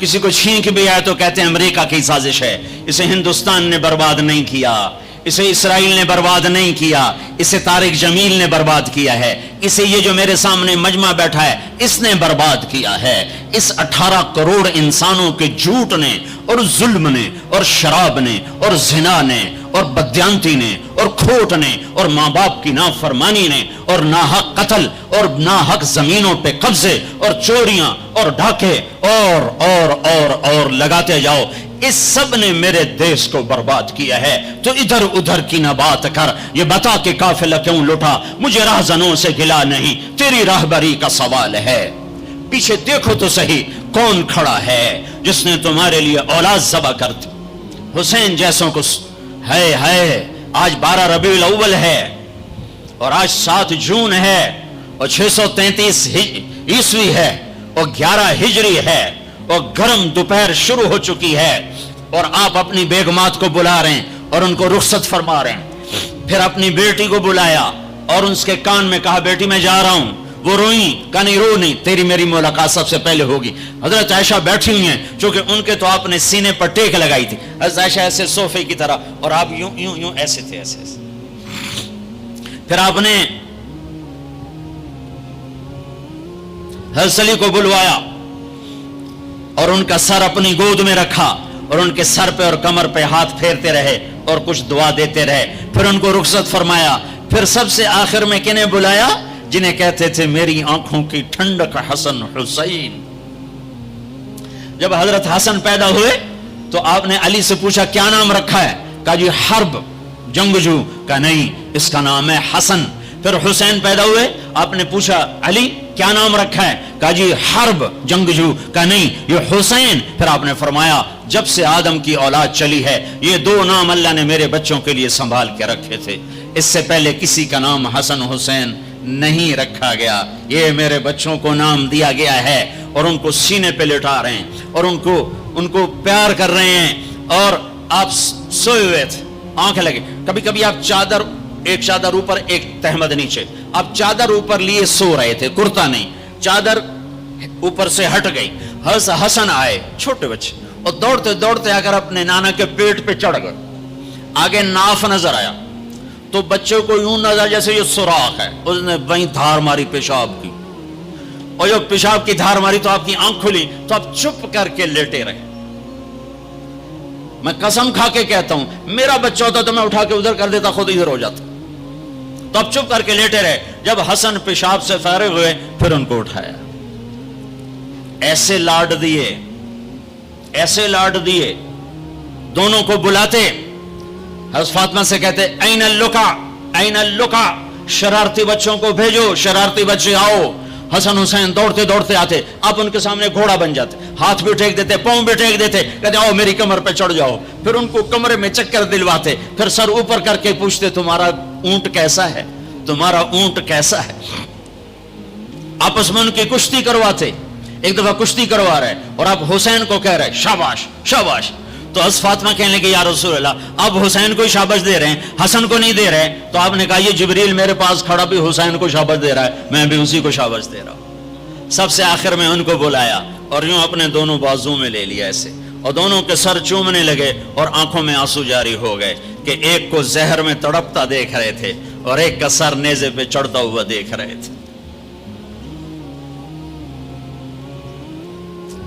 کسی کو چھینک بھی آئے تو کہتے ہیں امریکہ کی سازش ہے. اسے ہندوستان نے برباد نہیں کیا، اسے اسرائیل نے برباد نہیں کیا، اسے طارق جمیل نے برباد کیا ہے، اسے یہ جو میرے سامنے مجمع بیٹھا ہے اس نے برباد کیا ہے. اس 18 کروڑ انسانوں کے جھوٹ نے اور ظلم نے اور شراب نے اور زنا نے اور بدیانتی نے اور کھوٹ نے اور ماں باپ کی نافرمانی نے اور ناحق قتل اور ناحق زمینوں پہ قبضے اور چوریاں اور ڈھاکے اور لگاتے جاؤ، اس سب نے میرے دیش کو برباد کیا ہے. تو ادھر ادھر کی نہ بات کر، یہ بتا کہ قافلہ کیوں لٹا، مجھے راہزنوں سے گلا نہیں، تیری راہبری کا سوال ہے. پیچھے دیکھو تو صحیح کون کھڑا ہے جس نے تمہارے لیے اولاد ذبح کر دی. حسین جیسوں کو ہے. آج 12 ربیع الاول ہے اور آج 7 جون ہے اور 633 عیسوی ہے اور 11 ہجری ہے اور گرم دوپہر شروع ہو چکی ہے، اور آپ اپنی بیگمات کو بلا رہے ہیں اور ان کو رخصت فرما رہے ہیں. پھر اپنی بیٹی کو بلایا اور ان کے کان میں کہا بیٹی میں جا رہا ہوں. وہ روئیں، کہا نہیں رو نہیں، تیری میری ملاقات سب سے پہلے ہوگی. حضرت عائشہ بیٹھی ہوئی ہیں چونکہ ان کے تو آپ نے سینے پر ٹیک لگائی تھی. حضرت عائشہ ایسے صوفے کی طرح اور آپ یوں یوں یوں ایسے تھے، ایسے. پھر آپ نے حضرت علی کو بلوایا اور ان کا سر اپنی گود میں رکھا اور ان کے سر پہ اور کمر پہ ہاتھ پھیرتے رہے اور کچھ دعا دیتے رہے. پھر ان کو رخصت فرمایا. پھر سب سے آخر میں کنہیں بلایا؟ جنہیں کہتے تھے میری آنکھوں کی ٹھنڈک حسن حسین. جب حضرت حسن پیدا ہوئے تو آپ نے علی سے پوچھا کیا نام رکھا ہے؟ کہا جی حرب، جنگجو. کہا نہیں، اس کا نام ہے حسن. پھر حسین پیدا ہوئے، آپ نے پوچھا علی کیا نام رکھا ہے؟ کہا جی حرب، جنگجو. کہا نہیں، یہ حسین. پھر آپ نے فرمایا جب سے آدم کی اولاد چلی ہے یہ 2 نام اللہ نے میرے بچوں کے لیے سنبھال کے رکھے تھے، اس سے پہلے کسی کا نام حسن حسین نہیں رکھا گیا. یہ میرے بچوں کو نام دیا گیا ہے اور ان کو سینے پہ لٹا رہے ہیں اور ان کو پیار کر رہے ہیں. اور آپ سوئے ہوئے تھے، آنکھ لگے. کبھی کبھی آپ ایک چادر اوپر ایک تہمد نیچے، آپ چادر اوپر لیے سو رہے تھے، کرتا نہیں، چادر اوپر سے ہٹ گئی. حسن آئے، چھوٹے بچے، اور دوڑتے دوڑتے اگر اپنے نانا کے پیٹ پہ چڑھ گئے. آگے ناف نظر آیا تو بچے کو یوں نظر جیسے یہ سوراخ ہے، اس نے وہیں دھار ماری پیشاب کی، اور جب پیشاب کی دھار ماری تو آپ کی آنکھ کھلی تو آپ چپ کر کے لیٹے رہے۔ میں قسم کھا کے کہتا ہوں میرا بچہ ہوتا تو میں اٹھا کے ادھر کر دیتا، خود ادھر ہو جاتا، تو آپ چپ کر کے لیٹے رہے۔ جب حسن پیشاب سے فارغ ہوئے پھر ان کو اٹھایا، ایسے لاڈ دیے، ایسے لاڈ دیے، دونوں کو بلاتے، حضرت فاطمہ سے کہتے این اللقا این اللقا، شرارتی بچوں کو بھیجو، شرارتی بچے آؤ۔ حسن حسین دوڑتے دوڑتے آتے، آپ ان کے سامنے گھوڑا بن جاتے، ہاتھ بھی ٹیک دیتے، پاؤں بھی ٹیک دیتے، کہتے آؤ میری کمر پہ چڑھ جاؤ۔ پھر ان کو کمرے میں چکر دلواتے، پھر سر اوپر کر کے پوچھتے تمہارا اونٹ کیسا ہے، تمہارا اونٹ کیسا ہے۔ آپس میں ان کی کشتی کرواتے، ایک دفعہ کشتی کروا رہے اور آپ حسین کو کہہ رہے شاباش شاباش، تو حضرت فاطمہ کہنے لگے یا رسول اللہ آپ حسین کو ہی شاباش دے رہے ہیں، حسن کو نہیں دے رہے۔ تو آپ نے کہا یہ جبریل میرے پاس کھڑا بھی حسین کو شاباش دے رہا ہے، میں بھی اسی کو شاباش دے رہا ہوں۔ سب سے آخر میں ان کو بلایا اور یوں اپنے دونوں بازو میں لے لیا ایسے، اور دونوں کے سر چومنے لگے اور آنکھوں میں آنسو جاری ہو گئے کہ ایک کو زہر میں تڑپتا دیکھ رہے تھے اور ایک کا سر نیزے پہ چڑھتا ہوا دیکھ رہے تھے۔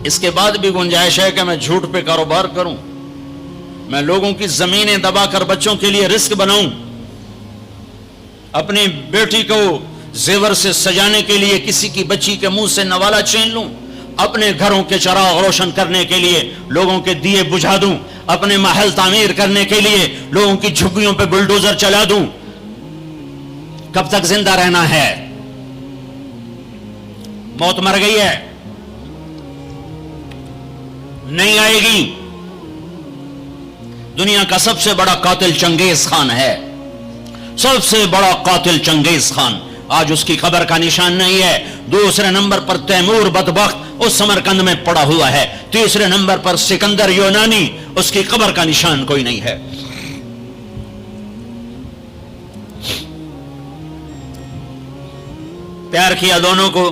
اس کے بعد بھی گنجائش ہے کہ میں جھوٹ پہ کاروبار کروں، میں لوگوں کی زمینیں دبا کر بچوں کے لیے رزق بناؤں، اپنی بیٹی کو زیور سے سجانے کے لیے کسی کی بچی کے منہ سے نوالا چھین لوں، اپنے گھروں کے چراغ روشن کرنے کے لیے لوگوں کے دیے بجھا دوں، اپنے محل تعمیر کرنے کے لیے لوگوں کی جھگیوں پہ بلڈوزر چلا دوں۔ کب تک زندہ رہنا ہے؟ موت مر گئی ہے، نہیں آئے گی۔ دنیا کا سب سے بڑا قاتل چنگیز خان ہے، سب سے بڑا قاتل چنگیز خان، آج اس کی قبر کا نشان نہیں ہے۔ دوسرے نمبر پر تیمور بدبخت اس سمرقند میں پڑا ہوا ہے، تیسرے نمبر پر سکندر یونانی، اس کی قبر کا نشان کوئی نہیں ہے۔ پیار کیا دونوں کو،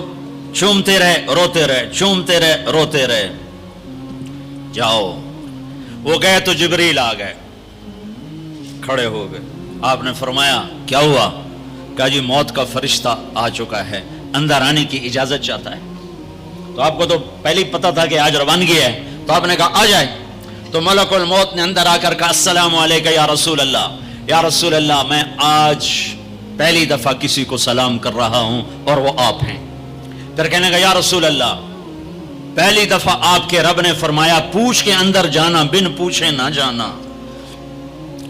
چومتے رہے روتے رہے، چومتے رہے روتے رہے۔ جاؤ، وہ گئے تو جبریل آ گئے، کھڑے ہو گئے۔ آپ نے فرمایا کیا ہوا؟ کہا جی موت کا فرشتہ آ چکا ہے، اندر آنے کی اجازت چاہتا ہے۔ تو آپ کو تو پہلے ہی پتا تھا کہ آج روانگی ہے، تو آپ نے کہا آ جائے۔ تو ملک الموت نے اندر آ کر کہا السلام علیکم یا رسول اللہ، یا رسول اللہ میں آج پہلی دفعہ کسی کو سلام کر رہا ہوں اور وہ آپ ہیں۔ پھر کہنے کا یا رسول اللہ پہلی دفعہ آپ کے رب نے فرمایا پوچھ کے اندر جانا، بن پوچھے نہ جانا۔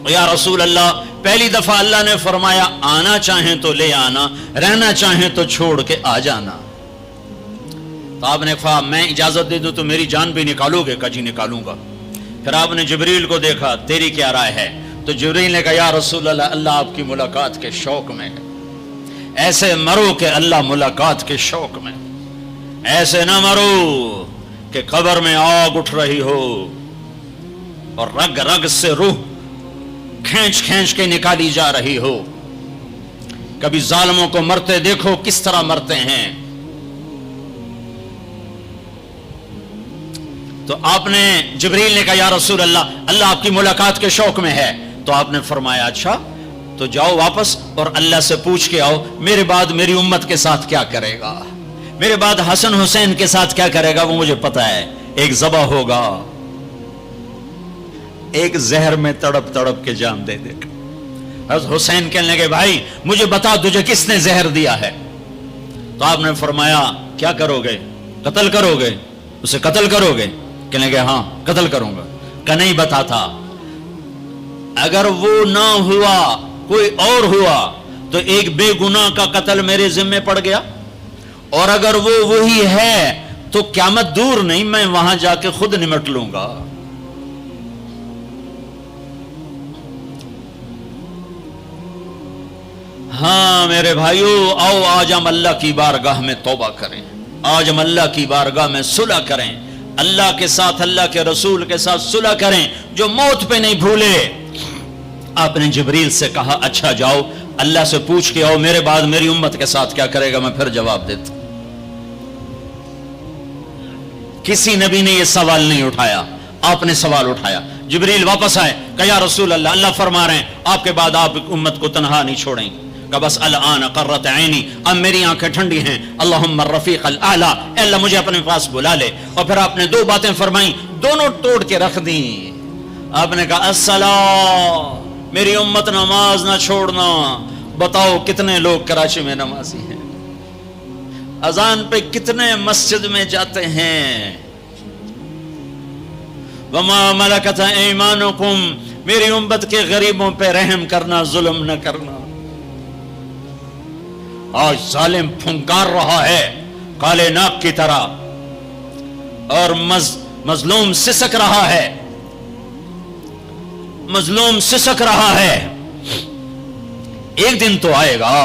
یا رسول اللہ پہلی دفعہ اللہ نے فرمایا آنا چاہیں تو لے آنا، رہنا چاہیں تو چھوڑ کے آ جانا۔ تو آپ نے کہا میں اجازت دے دوں تو میری جان بھی نکالو گے؟ کہا جی نکالوں گا۔ پھر آپ نے جبریل کو دیکھا، تیری کیا رائے ہے؟ تو جبریل نے کہا یا رسول اللہ اللہ آپ کی ملاقات کے شوق میں ہے، ایسے مرو کہ اللہ ملاقات کے شوق میں، ایسے نہ مرو کہ قبر میں آگ اٹھ رہی ہو اور رگ رگ سے روح کھینچ کھینچ کے نکالی جا رہی ہو۔ کبھی ظالموں کو مرتے دیکھو کس طرح مرتے ہیں۔ تو آپ نے جبریل نے کہا یا رسول اللہ اللہ آپ کی ملاقات کے شوق میں ہے۔ تو آپ نے فرمایا اچھا تو جاؤ واپس اور اللہ سے پوچھ کے آؤ میرے بعد میری امت کے ساتھ کیا کرے گا، میرے بعد حسن حسین کے ساتھ کیا کرے گا وہ مجھے پتا ہے۔ ایک ذبح ہوگا، ایک زہر میں تڑپ تڑپ کے جان دے دے گا۔ حضرت حسین کہنے لگے بھائی مجھے بتا تجھے کس نے زہر دیا ہے؟ تو آپ نے فرمایا کیا کرو گے؟ قتل کرو گے؟ اسے قتل کرو گے؟ کہنے لگے ہاں قتل کروں گا۔ کہ نہیں بتاتا، اگر وہ نہ ہوا کوئی اور ہوا تو ایک بے گناہ کا قتل میرے ذمے پڑ گیا، اور اگر وہ وہی ہے تو قیامت دور نہیں، میں وہاں جا کے خود نمٹ لوں گا۔ ہاں میرے بھائیو آؤ آج ہم اللہ کی بارگاہ میں توبہ کریں، آج ہم اللہ کی بارگاہ میں صلح کریں، اللہ کے ساتھ اللہ کے رسول کے ساتھ صلح کریں جو موت پہ نہیں بھولے۔ آپ نے جبریل سے کہا اچھا جاؤ اللہ سے پوچھ کے آؤ میرے بعد میری امت کے ساتھ کیا کرے گا، میں پھر جواب دیتا۔ کسی نبی نے یہ سوال نہیں اٹھایا، آپ نے سوال اٹھایا۔ جبریل واپس آئے، کہا یا رسول اللہ، اللہ فرما رہے ہیں آپ کے بعد آپ امت کو تنہا نہیں چھوڑیں گے۔ کہا بس الان قرت عینی، اب میری آنکھیں ٹھنڈی ہیں، اللہم الرفیق الاعلی، اے اللہ مجھے اپنے پاس بلا لے۔ اور پھر آپ نے دو باتیں فرمائیں، دونوں توڑ کے رکھ دیں۔ آپ نے کہا الصلاۃ، میری امت نماز نہ چھوڑنا۔ بتاؤ کتنے لوگ کراچی میں نمازی ہیں؟ اذان پہ کتنے مسجد میں جاتے ہیں؟ وما ملکت ایمانکم، میری امت کے غریبوں پہ رحم کرنا، ظلم نہ کرنا۔ آج ظالم پھنکار رہا ہے کالے ناک کی طرح، اور مظلوم سسک رہا ہے، مظلوم سسک رہا ہے۔ ایک دن تو آئے گا،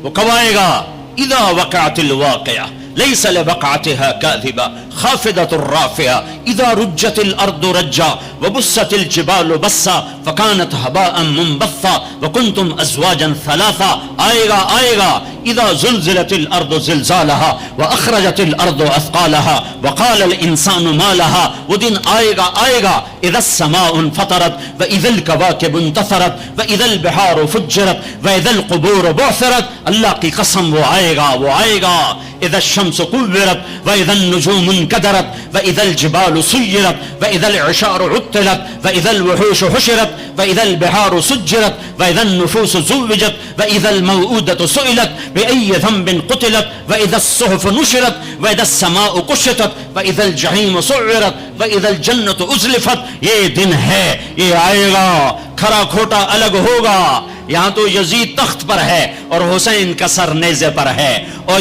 وہ کب آئے گا؟ اذا وقعت الواقعہ لیس لوقعتها کاذبہ خافضۃ رافعہ اذا رجت الارض رجا وبست الجبال بسا فکانت هباء منبثا وکنتم ازواجا ثلاثا۔ آئے گا آئے گا، اذا زلزلت الارض زلزالها واخرجت الارض اثقالها وقال الانسان ما لها۔ وہ دن آئے گا آئے گا، اذا السماء انفطرت واذا الكواكب انتثرت واذا البحار فجرت واذا القبور بعثرت۔ اللہ کی قسم وہ آئے گا، وہ آئے گا۔ اذا الشمس كورت واذا النجوم انكدرت واذا الجبال سيرت واذا العشار عطلت واذا الوحوش حشرت واذا البحار سجرت واذا النفوس زوجت واذا الموءودة سئلت بأي ذنب قتلت واذا الصحف نشرت واذا السماء كشطت واذا الجحيم سعرت واذا الجنة ازلفت۔ یہ دن ہے، یہ آئے گا، کھرا کھوٹا الگ ہوگا۔ یہاں تو یزید تخت پر ہے اور حسین کا سر نیزے پر ہے، اور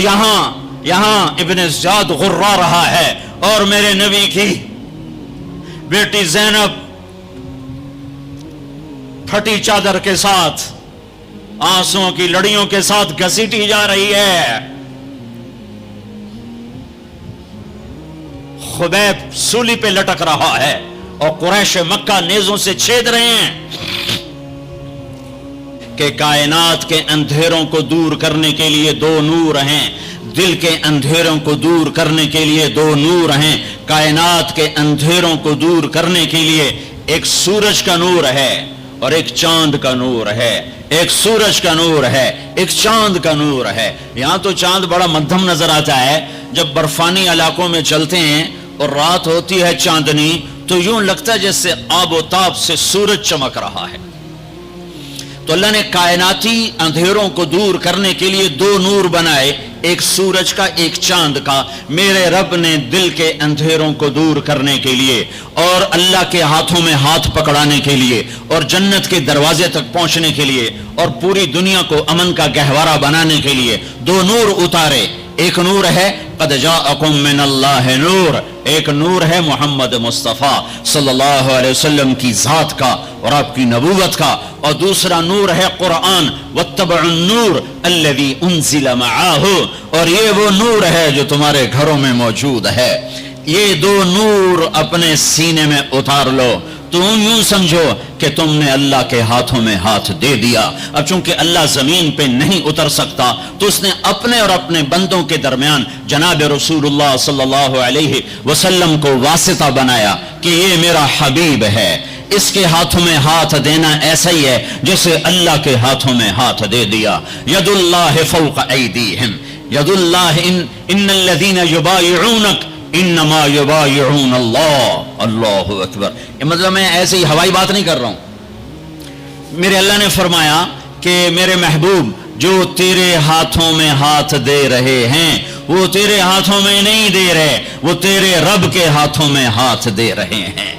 یہاں ابن زیاد غرا رہا ہے، اور میرے نبی کی بیٹی زینب پھٹی چادر کے ساتھ، آنسوؤں کی لڑیوں کے ساتھ گھسیٹی جا رہی ہے۔ خبیب سولی پہ لٹک رہا ہے، اور قریش مکہ نیزوں سے چھید رہے ہیں کہ کائنات کے اندھیروں کو دور کرنے کے لیے دو نور ہیں، دل کے اندھیروں کو دور کرنے کے لیے دو نور ہیں، کائنات کے اندھیروں کو دور کرنے کے لیے ایک سورج کا نور ہے اور ایک چاند کا نور ہے، ایک سورج کا نور ہے، ایک چاند کا نور ہے۔ یہاں تو چاند بڑا مدھم نظر آتا ہے، جب برفانی علاقوں میں چلتے ہیں اور رات ہوتی ہے چاندنی تو یوں لگتا ہے جیسے آب و تاب سے سورج چمک رہا ہے۔ تو اللہ نے کائناتی اندھیروں کو دور کرنے کے لیے دو نور بنائے، ایک سورج کا ایک چاند کا۔ میرے رب نے دل کے اندھیروں کو دور کرنے کے لیے اور اللہ کے ہاتھوں میں ہاتھ پکڑانے کے لیے اور جنت کے دروازے تک پہنچنے کے لیے اور پوری دنیا کو امن کا گہوارہ بنانے کے لیے دو نور اتارے۔ ایک نور ہے قد جاءکم من اللہ نور، ایک نور ہے محمد مصطفیٰ صلی اللہ علیہ وسلم کی ذات کا اور آپ کی نبوت کا، اور دوسرا نور ہے قرآن واتبعوا النور الذی انزل معاہ، اور یہ وہ نور ہے جو تمہارے گھروں میں موجود ہے۔ یہ دو نور اپنے سینے میں اتار لو، تم یوں سمجھو کہ تم نے اللہ کے ہاتھوں میں ہاتھ دے دیا۔ اب چونکہ اللہ زمین پہ نہیں اتر سکتا تو اس نے اپنے اور اپنے بندوں کے درمیان جناب رسول اللہ صلی اللہ علیہ وسلم کو واسطہ بنایا کہ یہ میرا حبیب ہے، اس کے ہاتھوں میں ہاتھ دینا ایسا ہی ہے جیسے اللہ کے ہاتھوں میں ہاتھ دے دیا۔ ید اللہ فوق ایدیہم، ید اللہ ان الذین یبایعونک انما یبایعون اللہ۔ اللہ اکبر۔ یہ مطلب میں ایسے ہی ہوائی بات نہیں کر رہا ہوں، میرے اللہ نے فرمایا کہ میرے محبوب جو تیرے ہاتھوں میں ہاتھ دے رہے ہیں وہ تیرے ہاتھوں میں نہیں دے رہے، وہ تیرے رب کے ہاتھوں میں ہاتھ دے رہے ہیں۔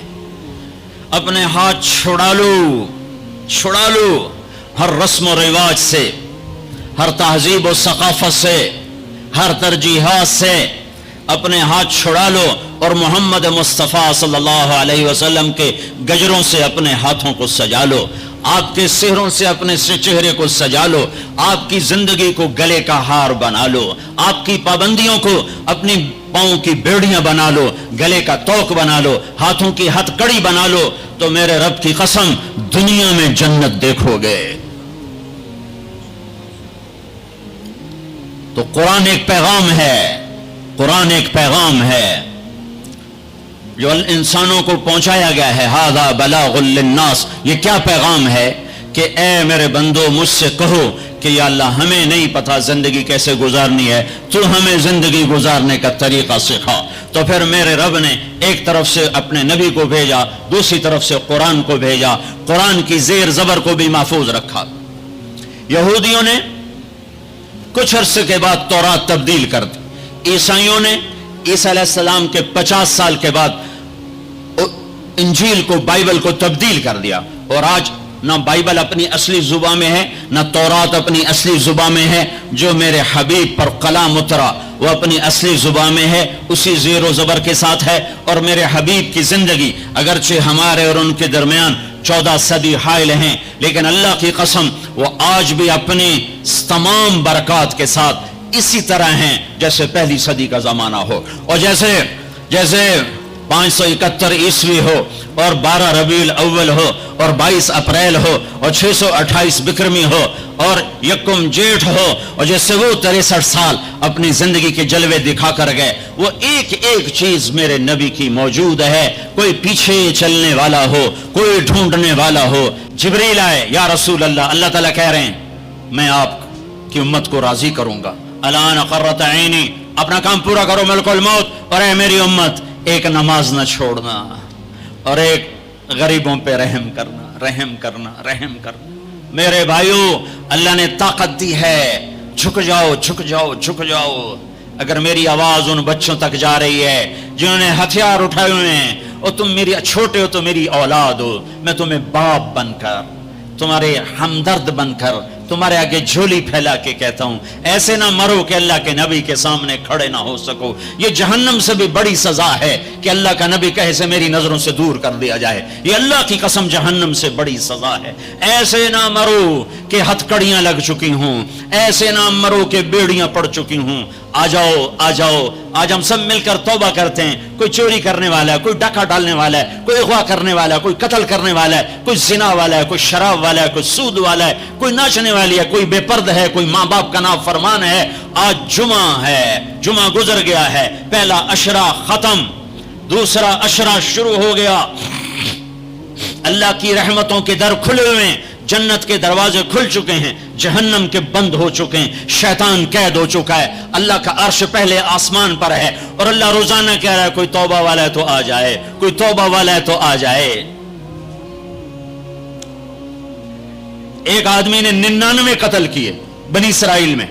اپنے ہاتھ چھڑا لو، چھڑا لو ہر رسم و رواج سے، ہر تہذیب و ثقافت سے، ہر ترجیحات سے اپنے ہاتھ چھڑا لو، اور محمد مصطفیٰ صلی اللہ علیہ وسلم کے گجروں سے اپنے ہاتھوں کو سجا لو، آپ کے سہروں سے اپنے چہرے کو سجا لو، آپ کی زندگی کو گلے کا ہار بنا لو، آپ کی پابندیوں کو اپنی پاؤں کی بیڑیاں بنا لو، گلے کا توق بنا لو، ہاتھوں کی ہتھ کڑی بنا لو، تو میرے رب کی قسم دنیا میں جنت دیکھو گے۔ تو قرآن ایک پیغام ہے، قرآن ایک پیغام ہے۔ جو انسانوں کو پہنچایا گیا ہے، ھذا بلاغ للناس، یہ کیا پیغام ہے کہ اے میرے بندو مجھ سے کہو کہ یا اللہ ہمیں نہیں پتا زندگی کیسے گزارنی ہے، تو ہمیں زندگی گزارنے کا طریقہ سکھا۔ تو پھر میرے رب نے ایک طرف سے اپنے نبی کو بھیجا، دوسری طرف سے قرآن کو بھیجا، قرآن کی زیر زبر کو بھی محفوظ رکھا۔ یہودیوں نے کچھ عرصے کے بعد تورات تبدیل کر دی، عیسائیوں نے عیسیٰ علیہ السلام کے 50 سال کے بعد انجیل کو، بائبل کو تبدیل کر دیا، اور آج نہ بائبل اپنی اصلی زبان میں ہے، نہ تورات اپنی اصلی زبان میں ہے، جو میرے حبیب پر کلام اترا وہ اپنی اصلی زبان میں ہے، اسی زیر و زبر کے ساتھ ہے، اور میرے حبیب کی زندگی اگرچہ ہمارے اور ان کے درمیان 14 صدی حائل ہیں، لیکن اللہ کی قسم وہ آج بھی اپنی تمام برکات کے ساتھ اسی طرح ہیں جیسے پہلی صدی کا زمانہ ہو، اور جیسے 571 عیسوی ہو اور 12 ربیع الاول ہو اور 22 اپریل ہو اور 628 بکرمی ہو اور یکم جیٹھ ہو، اور جیسے وہ 63 سال اپنی زندگی کے جلوے دکھا کر گئے، وہ ایک ایک چیز میرے نبی کی موجود ہے۔ کوئی پیچھے چلنے والا ہو، کوئی ڈھونڈنے والا ہو، جبریل آئے، یا رسول اللہ، اللہ تعالیٰ کہہ رہے ہیں میں آپ کی امت کو راضی کروں گا، الان قرۃ عینی، اپنا کام پورا کرو ملک الموت، اور اے میری امت ایک نماز نہ چھوڑنا، اور ایک غریبوں پہ رحم کرنا، رحم کرنا، رحم کرنا۔ میرے بھائیو، اللہ نے طاقت دی ہے، جھک جاؤ، جھک جاؤ، جھک جاؤ۔ اگر میری آواز ان بچوں تک جا رہی ہے جنہوں نے ہتھیار اٹھائے ہوئے ہیں، اور تم میری چھوٹے ہو تو میری اولاد ہو، میں تمہیں باپ بن کر، تمہارے ہمدرد بن کر، تمہارے آگے جھولی پھیلا کے کہتا ہوں، ایسے نہ مرو کہ اللہ کے نبی کے سامنے کھڑے نہ ہو سکو۔ یہ جہنم سے بھی بڑی سزا ہے کہ اللہ کا نبی کہے سے میری نظروں سے دور کر دیا جائے، یہ اللہ کی قسم جہنم سے بڑی سزا ہے۔ ایسے نہ مرو کہ ہتھکڑیاں لگ چکی ہوں، ایسے نہ مرو کہ بیڑیاں پڑ چکی ہوں۔ آ جاؤ، آ جاؤ، آج ہم سب مل کر توبہ کرتے ہیں۔ کوئی چوری کرنے والا ہے، کوئی ڈاکہ ڈالنے والا ہے، کوئی اغوا کرنے والا ہے، کوئی قتل کرنے والا ہے، کوئی زنا والا ہے، کوئی شراب والا ہے، کوئی سود والا ہے، کوئی ناچنے والی ہے، کوئی بے پرد ہے، کوئی ماں باپ کا نافرمان ہے۔ آج جمعہ ہے، جمعہ گزر گیا ہے، پہلا عشرہ ختم، دوسرا عشرہ شروع ہو گیا۔ اللہ کی رحمتوں کے در کھلے ہوئے ہیں، جنت کے دروازے کھل چکے ہیں، جہنم کے بند ہو چکے ہیں، شیطان قید ہو چکا ہے، اللہ کا عرش پہلے آسمان پر ہے، اور اللہ روزانہ کہہ رہا ہے کوئی توبہ والا ہے تو آ جائے، کوئی توبہ والا ہے تو آ جائے۔ ایک آدمی نے 99 قتل کیے بنی اسرائیل میں،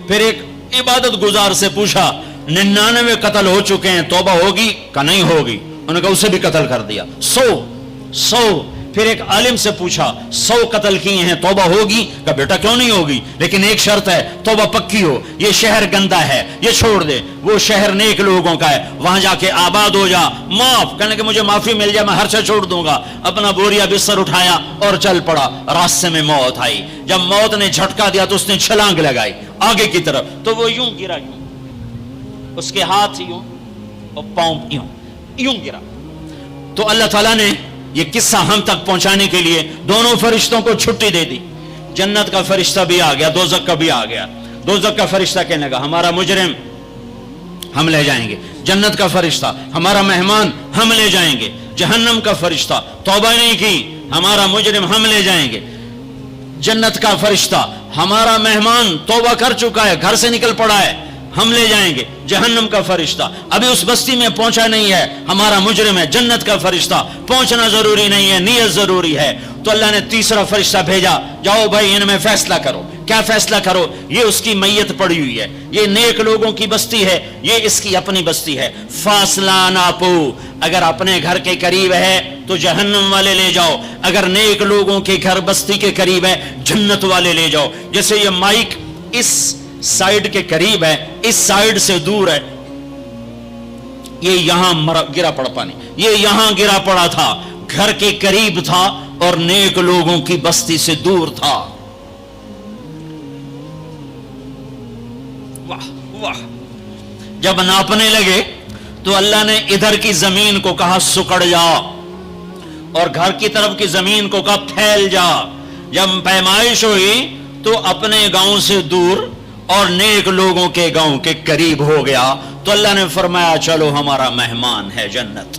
پھر ایک عبادت گزار سے پوچھا 99 قتل ہو چکے ہیں، توبہ ہوگی کہ نہیں ہوگی؟ انہوں نے کہا اسے بھی قتل کر دیا۔ 100 پھر ایک عالم سے پوچھا 100 قتل کیے ہیں، توبہ ہوگی؟ کہا بیٹا کیوں نہیں ہوگی، لیکن ایک شرط ہے، توبہ پکی ہو، یہ شہر گندا ہے، یہ چھوڑ دے، وہ شہر نیک لوگوں کا ہے، وہاں جا کے آباد ہو جا، معاف کہنے کہ مجھے معافی مل جائے میں ہر چیز چھوڑ دوں گا۔ اپنا بوریا بستر اٹھایا اور چل پڑا، راستے میں موت آئی، جب موت نے جھٹکا دیا تو اس نے چھلانگ لگائی آگے کی طرف، تو وہ یوں گرا، یوں اس کے ہاتھ یوں اور پاؤں یوں گرا۔ تو اللہ تعالیٰ نے یہ قصہ ہم تک پہنچانے کے لیے دونوں فرشتوں کو چھٹی دے دی۔ جنت کا فرشتہ بھی آ گیا، دوزخ کا بھی آ گیا۔ دوزخ کا فرشتہ کہنے لگا ہمارا مجرم ہم لے جائیں گے، جنت کا فرشتہ ہمارا مہمان ہم لے جائیں گے، جہنم کا فرشتہ توبہ نہیں کی ہمارا مجرم ہم لے جائیں گے، جنت کا فرشتہ ہمارا مہمان توبہ کر چکا ہے، گھر سے نکل پڑا ہے، ہم لے جائیں گے، جہنم کا فرشتہ ابھی اس بستی میں پہنچا نہیں ہے، ہمارا مجرم ہے، جنت کا فرشتہ پہنچنا ضروری نہیں ہے، نیت ضروری ہے۔ تو اللہ نے تیسرا فرشتہ بھیجا، جاؤ بھائی ان میں فیصلہ کرو۔ کیا فیصلہ کرو؟ یہ اس کی میت پڑی ہوئی ہے، یہ نیک لوگوں کی بستی ہے، یہ اس کی اپنی بستی ہے، فاصلہ ناپو، اگر اپنے گھر کے قریب ہے تو جہنم والے لے جاؤ، اگر نیک لوگوں کے گھر بستی کے قریب ہے جنت والے لے جاؤ۔ جیسے یہ مائک اس سائیڈ کے قریب ہے، اس سائیڈ سے دور ہے، یہ یہاں گرا پڑا پانی، یہ یہاں گرا پڑا تھا، گھر کے قریب تھا اور نیک لوگوں کی بستی سے دور تھا۔ واہ واہ! جب ناپنے لگے تو اللہ نے ادھر کی زمین کو کہا سکڑ جا، اور گھر کی طرف کی زمین کو کہا پھیل جا۔ جب پیمائش ہوئی تو اپنے گاؤں سے دور اور نیک لوگوں کے گاؤں کے قریب ہو گیا، تو اللہ نے فرمایا چلو ہمارا مہمان ہے جنت،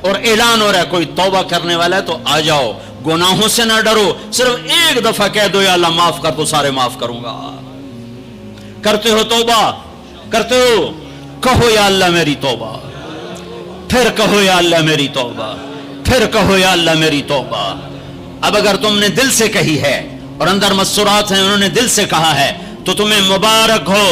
اور اعلان ہو رہا ہے کوئی توبہ کرنے والا ہے تو آ جاؤ، گناہوں سے نہ ڈرو، صرف ایک دفعہ کہہ دو یا اللہ معاف کر تو سارے معاف کروں گا۔ کرتے ہو توبہ؟ کرتے ہو؟ کہو یا اللہ میری توبہ، پھر کہو یا اللہ میری توبہ، پھر کہو یا اللہ میری توبہ۔ اب اگر تم نے دل سے کہی ہے اور اندر مسورات ہیں انہوں نے دل سے کہا ہے تو تمہیں مبارک ہو،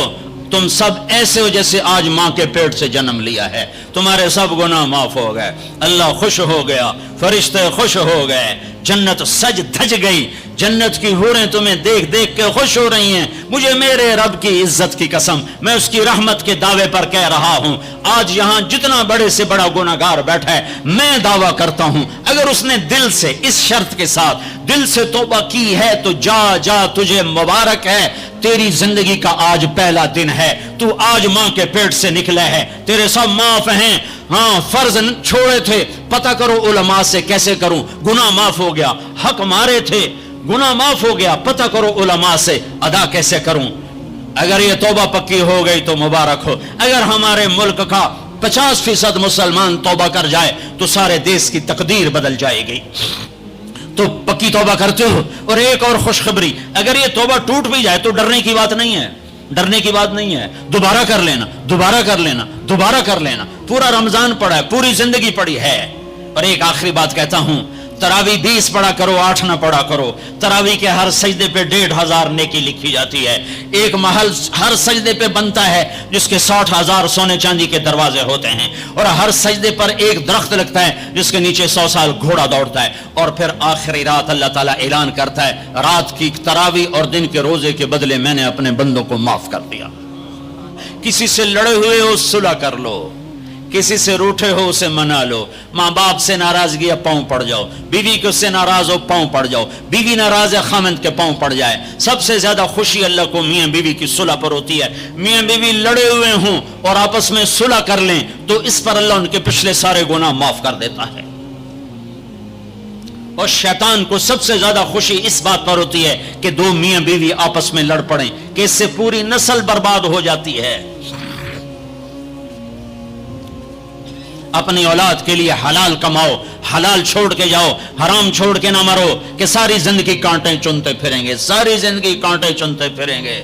تم سب ایسے ہو جیسے آج ماں کے پیٹ سے جنم لیا ہے، تمہارے سب گناہ معاف ہو گئے، اللہ خوش ہو گیا، فرشتے خوش ہو گئے، جنت سج دھج گئی، جنت کی حوریں تمہیں دیکھ دیکھ کے خوش ہو رہی ہیں۔ مجھے میرے رب کی عزت کی قسم، میں اس کی رحمت کے دعوے پر کہہ رہا ہوں، آج یہاں جتنا بڑے سے بڑا گناہگار بیٹھا ہے میں دعویٰ کرتا ہوں اگر اس نے دل سے اس شرط کے ساتھ دل سے توبہ کی ہے تو جا جا تجھے مبارک ہے، تیری زندگی کا آج پہلا دن ہے، تو آج ماں کے پیٹ سے نکلا ہے، تیرے سب معاف ہیں۔ ہاں فرض چھوڑے تھے، پتہ کرو علماء سے کیسے کروں، گناہ معاف ہو گیا، حق مارے تھے، گناہ معاف ہو گیا، پتہ کرو علماء سے ادا کیسے کروں۔ اگر یہ توبہ پکی ہو گئی تو مبارک ہو۔ اگر ہمارے ملک کا 50% مسلمان توبہ کر جائے تو سارے دیش کی تقدیر بدل جائے گی۔ تو پکی توبہ کرتے ہو؟ اور ایک اور خوشخبری، اگر یہ توبہ ٹوٹ بھی جائے تو ڈرنے کی بات نہیں ہے، ڈرنے کی بات نہیں ہے، دوبارہ کر لینا، دوبارہ کر لینا، دوبارہ کر لینا۔ پورا رمضان پڑا ہے، پوری زندگی پڑی ہے۔ اور ایک آخری بات کہتا ہوں، تراوی 20 پڑھا کرو، 8 نہ پڑھا کرو۔ تراوی کے ہر سجدے پہ 1500 نیکی لکھی جاتی ہے۔ ایک محل ہر سجدے پہ بنتا ہے جس کے 60,000 سونے چاندی کے دروازے ہوتے ہیں، اور ہر سجدے پر ایک درخت لگتا ہے جس کے نیچے 100 سال گھوڑا دوڑتا ہے۔ اور پھر آخری رات اللہ تعالیٰ اعلان کرتا ہے رات کی تراوی اور دن کے روزے کے بدلے میں نے اپنے بندوں کو معاف کر دیا۔ کسی سے لڑے ہوئے ہو صلح کر لو، کسی سے روٹھے ہو اسے منا لو، ماں باپ سے ناراضگی ہے پاؤں پڑ جاؤ، بیوی کو سے ناراض ہو پاؤں پڑ جاؤ، بیوی ناراض ہے خامند کے پاؤں پڑ جائے۔ سب سے زیادہ خوشی اللہ کو میاں بیوی کی صلح پر ہوتی ہے۔ میاں بیوی لڑے ہوئے ہوں اور آپس میں صلح کر لیں تو اس پر اللہ ان کے پچھلے سارے گناہ معاف کر دیتا ہے۔ اور شیطان کو سب سے زیادہ خوشی اس بات پر ہوتی ہے کہ دو میاں بیوی آپس میں لڑ پڑیں، کہ اس سے پوری نسل برباد ہو جاتی ہے۔ اپنی اولاد کے لیے حلال کماؤ، حلال چھوڑ کے جاؤ، حرام چھوڑ کے نہ مرو کہ ساری زندگی کانٹے چنتے پھریں گے، ساری زندگی کانٹے چنتے پھریں گے۔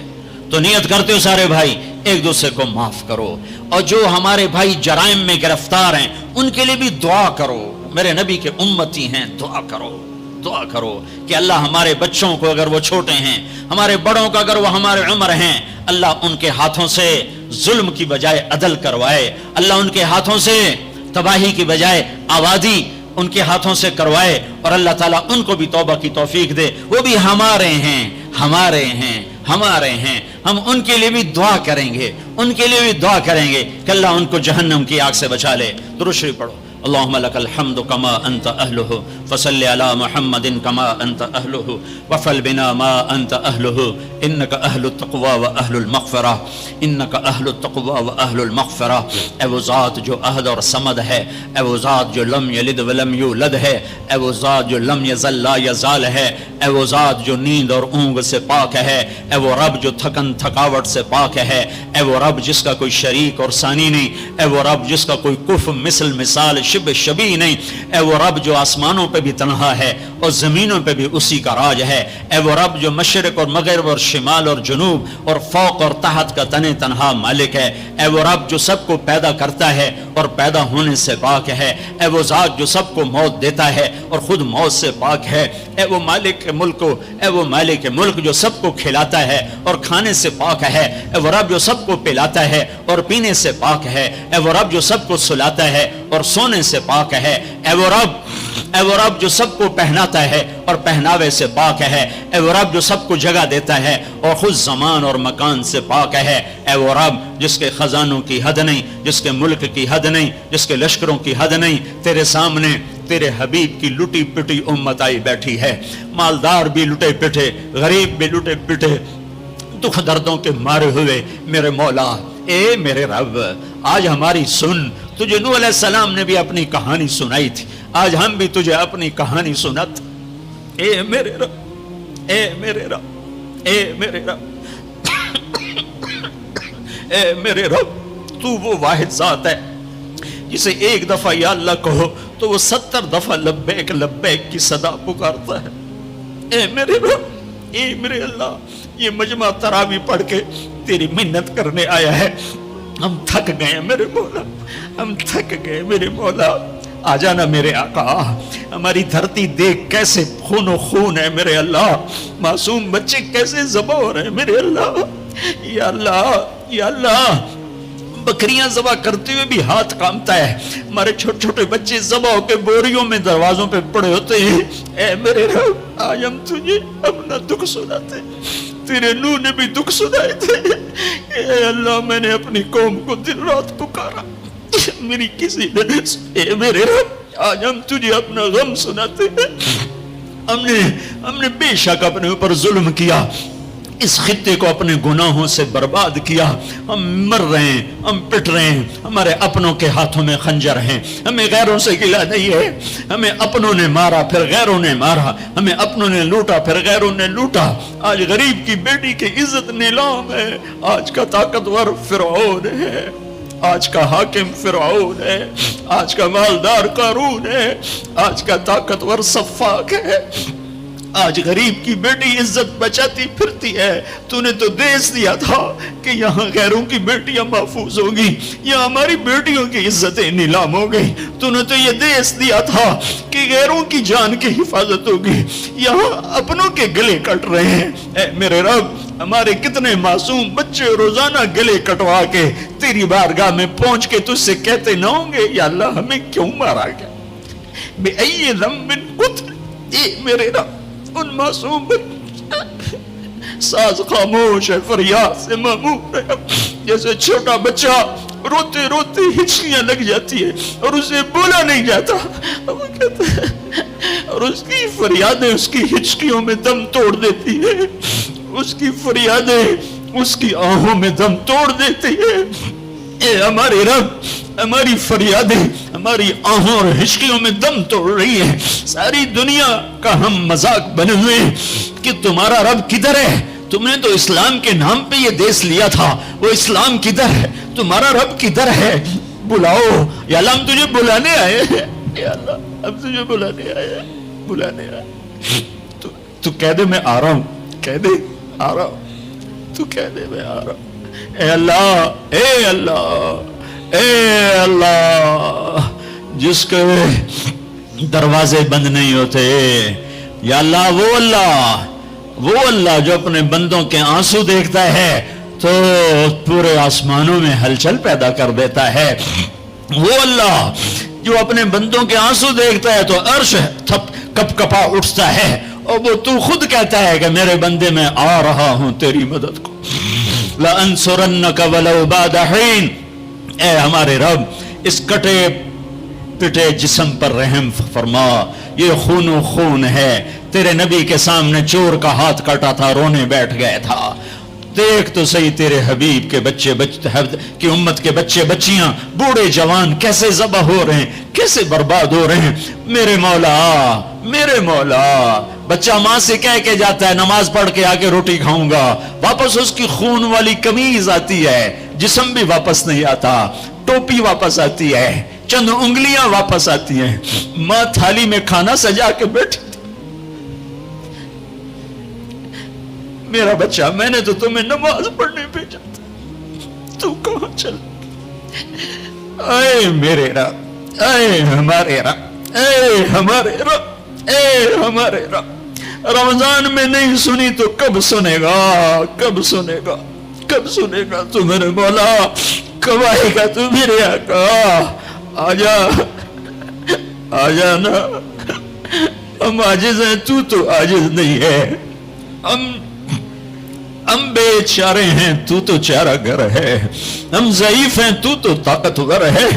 تو نیت کرتے ہو سارے بھائی ایک دوسرے کو معاف کرو، اور جو ہمارے بھائی جرائم میں گرفتار ہیں ان کے لیے بھی دعا کرو، میرے نبی کے امتی ہیں، دعا کرو، دعا کرو کہ اللہ ہمارے بچوں کو اگر وہ چھوٹے ہیں، ہمارے بڑوں کو اگر وہ ہمارے عمر ہیں، اللہ ان کے ہاتھوں سے ظلم کی بجائے عدل کروائے، اللہ ان کے ہاتھوں سے تباہی کی بجائے آبادی ان کے ہاتھوں سے کروائے، اور اللہ تعالیٰ ان کو بھی توبہ کی توفیق دے۔ وہ بھی ہمارے ہیں، ہمارے ہیں، ہمارے ہیں، ہم ان کے لیے بھی دعا کریں گے، ان کے لیے بھی دعا کریں گے کہ اللہ ان کو جہنم کی آگ سے بچا لے۔ درود شریف پڑھو۔ اللهم لك الحمد كما أنت أهله فصل على محمد كما أنت أهله وفعل بنا ما أنت أهله إنك أهل التقوى وأهل المغفرة إنك أهل التقوى وأهل المغفرة۔ اے وہ ذات جو احد اور صمد ہے، اے وہ ذات جو لم یلد ولم یولد ہے، اے وہ ذات جو لم یزل لا یزال ہے، اے وہ ذات جو نیند اور اونگ سے پاک ہے، اے وہ رب جو تھکن تھکاوٹ سے پاک ہے، اے وہ رب جس کا کوئی شریک اور ثانی نہیں، اے وہ رب جس کا کوئی کف مثل مثال شبہ شبیہ نہیں، اے وہ رب جو آسمانوں پہ بھی تنہا ہے اور زمینوں پہ بھی اسی کا راج ہے، اے وہ رب جو مشرق اور مغرب اور شمال اور جنوب اور فوق اور تحت کا تن تنہا مالک ہے، اے وہ رب جو سب کو پیدا کرتا ہے اور پیدا ہونے سے پاک ہے، اے وہ ذات جو سب کو موت دیتا ہے اور خود موت سے پاک ہے، اے وہ مالک ملک، اے وہ مالک ملک جو سب کو کھلاتا ہے اور کھانے سے پاک ہے، اے وہ رب جو سب کو پلاتا ہے اور پینے سے پاک ہے، اے وہ رب جو سب کو سلاتا ہے اور سونے سے پاک ہے، اے وہ رب جو سب کو پہناتا ہے اور پہناوے سے پاک ہے، اے وہ رب جو سب کو جگہ دیتا ہے اور خود زمان اور مکان سے پاک ہے، اے وہ رب جس کے خزانوں کی حد نہیں، جس کے ملک کی حد نہیں، جس کے لشکروں کی حد نہیں، تیرے سامنے تیرے حبیب کی لٹی پٹی امت آئی بیٹھی ہے، مالدار بھی لٹے پٹے، غریب بھی لٹے پٹے، دکھ دردوں کے مارے ہوئے میرے مولا، اے میرے رب آج ہماری سن۔ تجھے نوح علیہ السلام نے بھی اپنی کہانی سنائی تھی، آج ہم بھی تجھے اپنی کہانی سنت۔ اے میرے رب، اے میرے رب، اے میرے رب، اے میرے رب، تو وہ واحد ذات ہے جسے ایک دفعہ یا اللہ کہو تو وہ 70 دفعہ لبیک لبیک کی صدا پکارتا ہے. اے میرے رب، اے میرے اللہ، یہ مجمع تراویح پڑھ کے تیری منت کرنے آیا ہے. ہم تھک گئے ہیں میرے مولا، ہم تھک گئے میرے مولا. آ جانا میرے آقا. ہماری دھرتی دیکھ کیسے خون و خون ہے میرے اللہ، معصوم بچے کیسے ذبح ہو رہے ہیں میرے اللہ. یا اللہ، یا اللہ، بکریاں ذبح کرتے ہوئے بھی ہاتھ کامتا ہے. ہمارے چھوٹے چھوٹے بچے ذبح ہو کے بوریوں میں دروازوں پہ پڑے ہوتے ہیں. اے میرے رب، آج ہم تجھے اپنا دکھ سناتے، تیرے نوح نے بھی دکھ سنائے تھے. اے اللہ، میں نے اپنی قوم کو دن رات پکارا، میری کسی نے. اے میرے رب، آج ہم تجھے اپنا غم سناتے ہیں. ہم نے بے شک اپنے اوپر ظلم کیا، اس خطے کو اپنے گناہوں سے برباد کیا. ہم مر رہے ہیں، ہم پٹ رہے ہیں، ہمارے اپنوں کے ہاتھوں میں خنجر ہیں. ہمیں غیروں سے گلہ نہیں ہے. ہمیں اپنوں نے مارا پھر غیروں نے مارا، ہمیں اپنوں نے لوٹا پھر غیروں نے لوٹا. آج غریب کی بیٹی کی عزت نیلام ہے. آج کا طاقتور فرعون ہے، آج کا حاکم فرعون ہے، آج کا مالدار قارون ہے، آج کا طاقتور صفاق ہے. آج غریب کی بیٹی عزت بچاتی پھرتی ہے. تو نے تو دیس دیا تھا کہ یہاں غیروں کی بیٹیاں محفوظ ہوگی، یہاں ہماری بیٹیوں کی عزتیں نیلام ہو گئی. تو نے تو یہ دیس دیا تھا کہ غیروں کی جان کی حفاظت ہوگی، یہاں اپنوں کے گلے کٹ رہے ہیں. اے میرے رب، ہمارے کتنے معصوم بچے روزانہ گلے کٹوا کے تیری بارگاہ میں پہنچ کے تجھ سے کہتے نہ ہوں گے یا اللہ ہمیں کیوں مارا گیا؟ بے ای ذنب قتل. اے میرے رب، ان معصوم ساز خاموش ہے، فریاد سے معمور ہے. جیسے چھوٹا بچہ روتے روتے ہچکیاں لگ جاتی ہے اور اسے بولا نہیں جاتا، وہ کہتا ہے، اور اس کی فریادیں اس کی ہچکیوں میں دم توڑ دیتی ہے، اس کی فریادیں اس کی آہوں میں دم توڑ دیتی ہے. اے ہمارے رب، ہماری فریادیں ہماری آہوں اور ہچکیوں میں دم توڑ رہی ہیں. ساری دنیا کا ہم مذاق بنے ہوئے کہ تمہارا رب کدھر ہے؟ تم نے تو اسلام کے نام پہ یہ دیس لیا تھا، وہ اسلام کدھر ہے؟ تمہارا رب کدھر ہے؟ بلاؤ یا اللہ، ہم تجھے بلانے آئے ہیں. یا اللہ، ہم تجھے بلانے آئے ہیں، بلانے آئے. تو کہہ دے میں آ رہا ہوں، کہہ دے آ رہا ہوں، تو کہہ دے میں آ رہا ہوں. اے اللہ، اے اللہ، اے اللہ، جس کے دروازے بند نہیں ہوتے. یا اللہ، وہ اللہ جو اپنے بندوں کے آنسو دیکھتا ہے تو پورے آسمانوں میں ہلچل پیدا کر دیتا ہے. وہ اللہ جو اپنے بندوں کے آنسو دیکھتا ہے تو عرش کپ کپا اٹھتا ہے، اور وہ تو خود کہتا ہے کہ میرے بندے میں آ رہا ہوں تیری مدد کو. لَأَنْصُرَنَّكَ وَلَوْ بَعْدَ حِينٍ. اے ہمارے رب، اس کٹے پٹے جسم پر رحم فرما. یہ خون و خون ہے. تیرے نبی کے سامنے چور کا ہاتھ کٹا تھا، رونے بیٹھ گئے تھا. دیکھ تو صحیح تیرے حبیب کے بچے کی امت کے بچے بچیاں بوڑھے جوان کیسے ذبح ہو رہے ہیں، کیسے برباد ہو رہے ہیں. میرے مولا، میرے مولا، بچہ ماں سے کہہ کے جاتا ہے نماز پڑھ کے آ کے روٹی کھاؤں گا، واپس اس کی خون والی قمیض آتی ہے، جسم بھی واپس نہیں آتا، ٹوپی واپس آتی ہے، چند انگلیاں واپس آتی ہیں. ماں تھالی میں کھانا سجا کے بیٹھی، میرا بچہ میں نے تو تمہیں نماز پڑھنے بھیجا تھا، تو کہاں چل؟ اے میرے رب، اے ہمارے رب، اے ہمارے رب، اے ہمارے رب، رمضان میں نہیں سنی تو کب سنے گا؟ کب سنے گا؟ کب سنے گا تو میرے مولا؟ کب آئے گا تو میرے آقا؟ آجا، آجا نا. ہم عاجز ہیں، تو عاجز نہیں ہے. ہم بے چارے ہیں، تو چارہ گر ہے. ہم ضعیف ہیں، تو طاقتور ہے.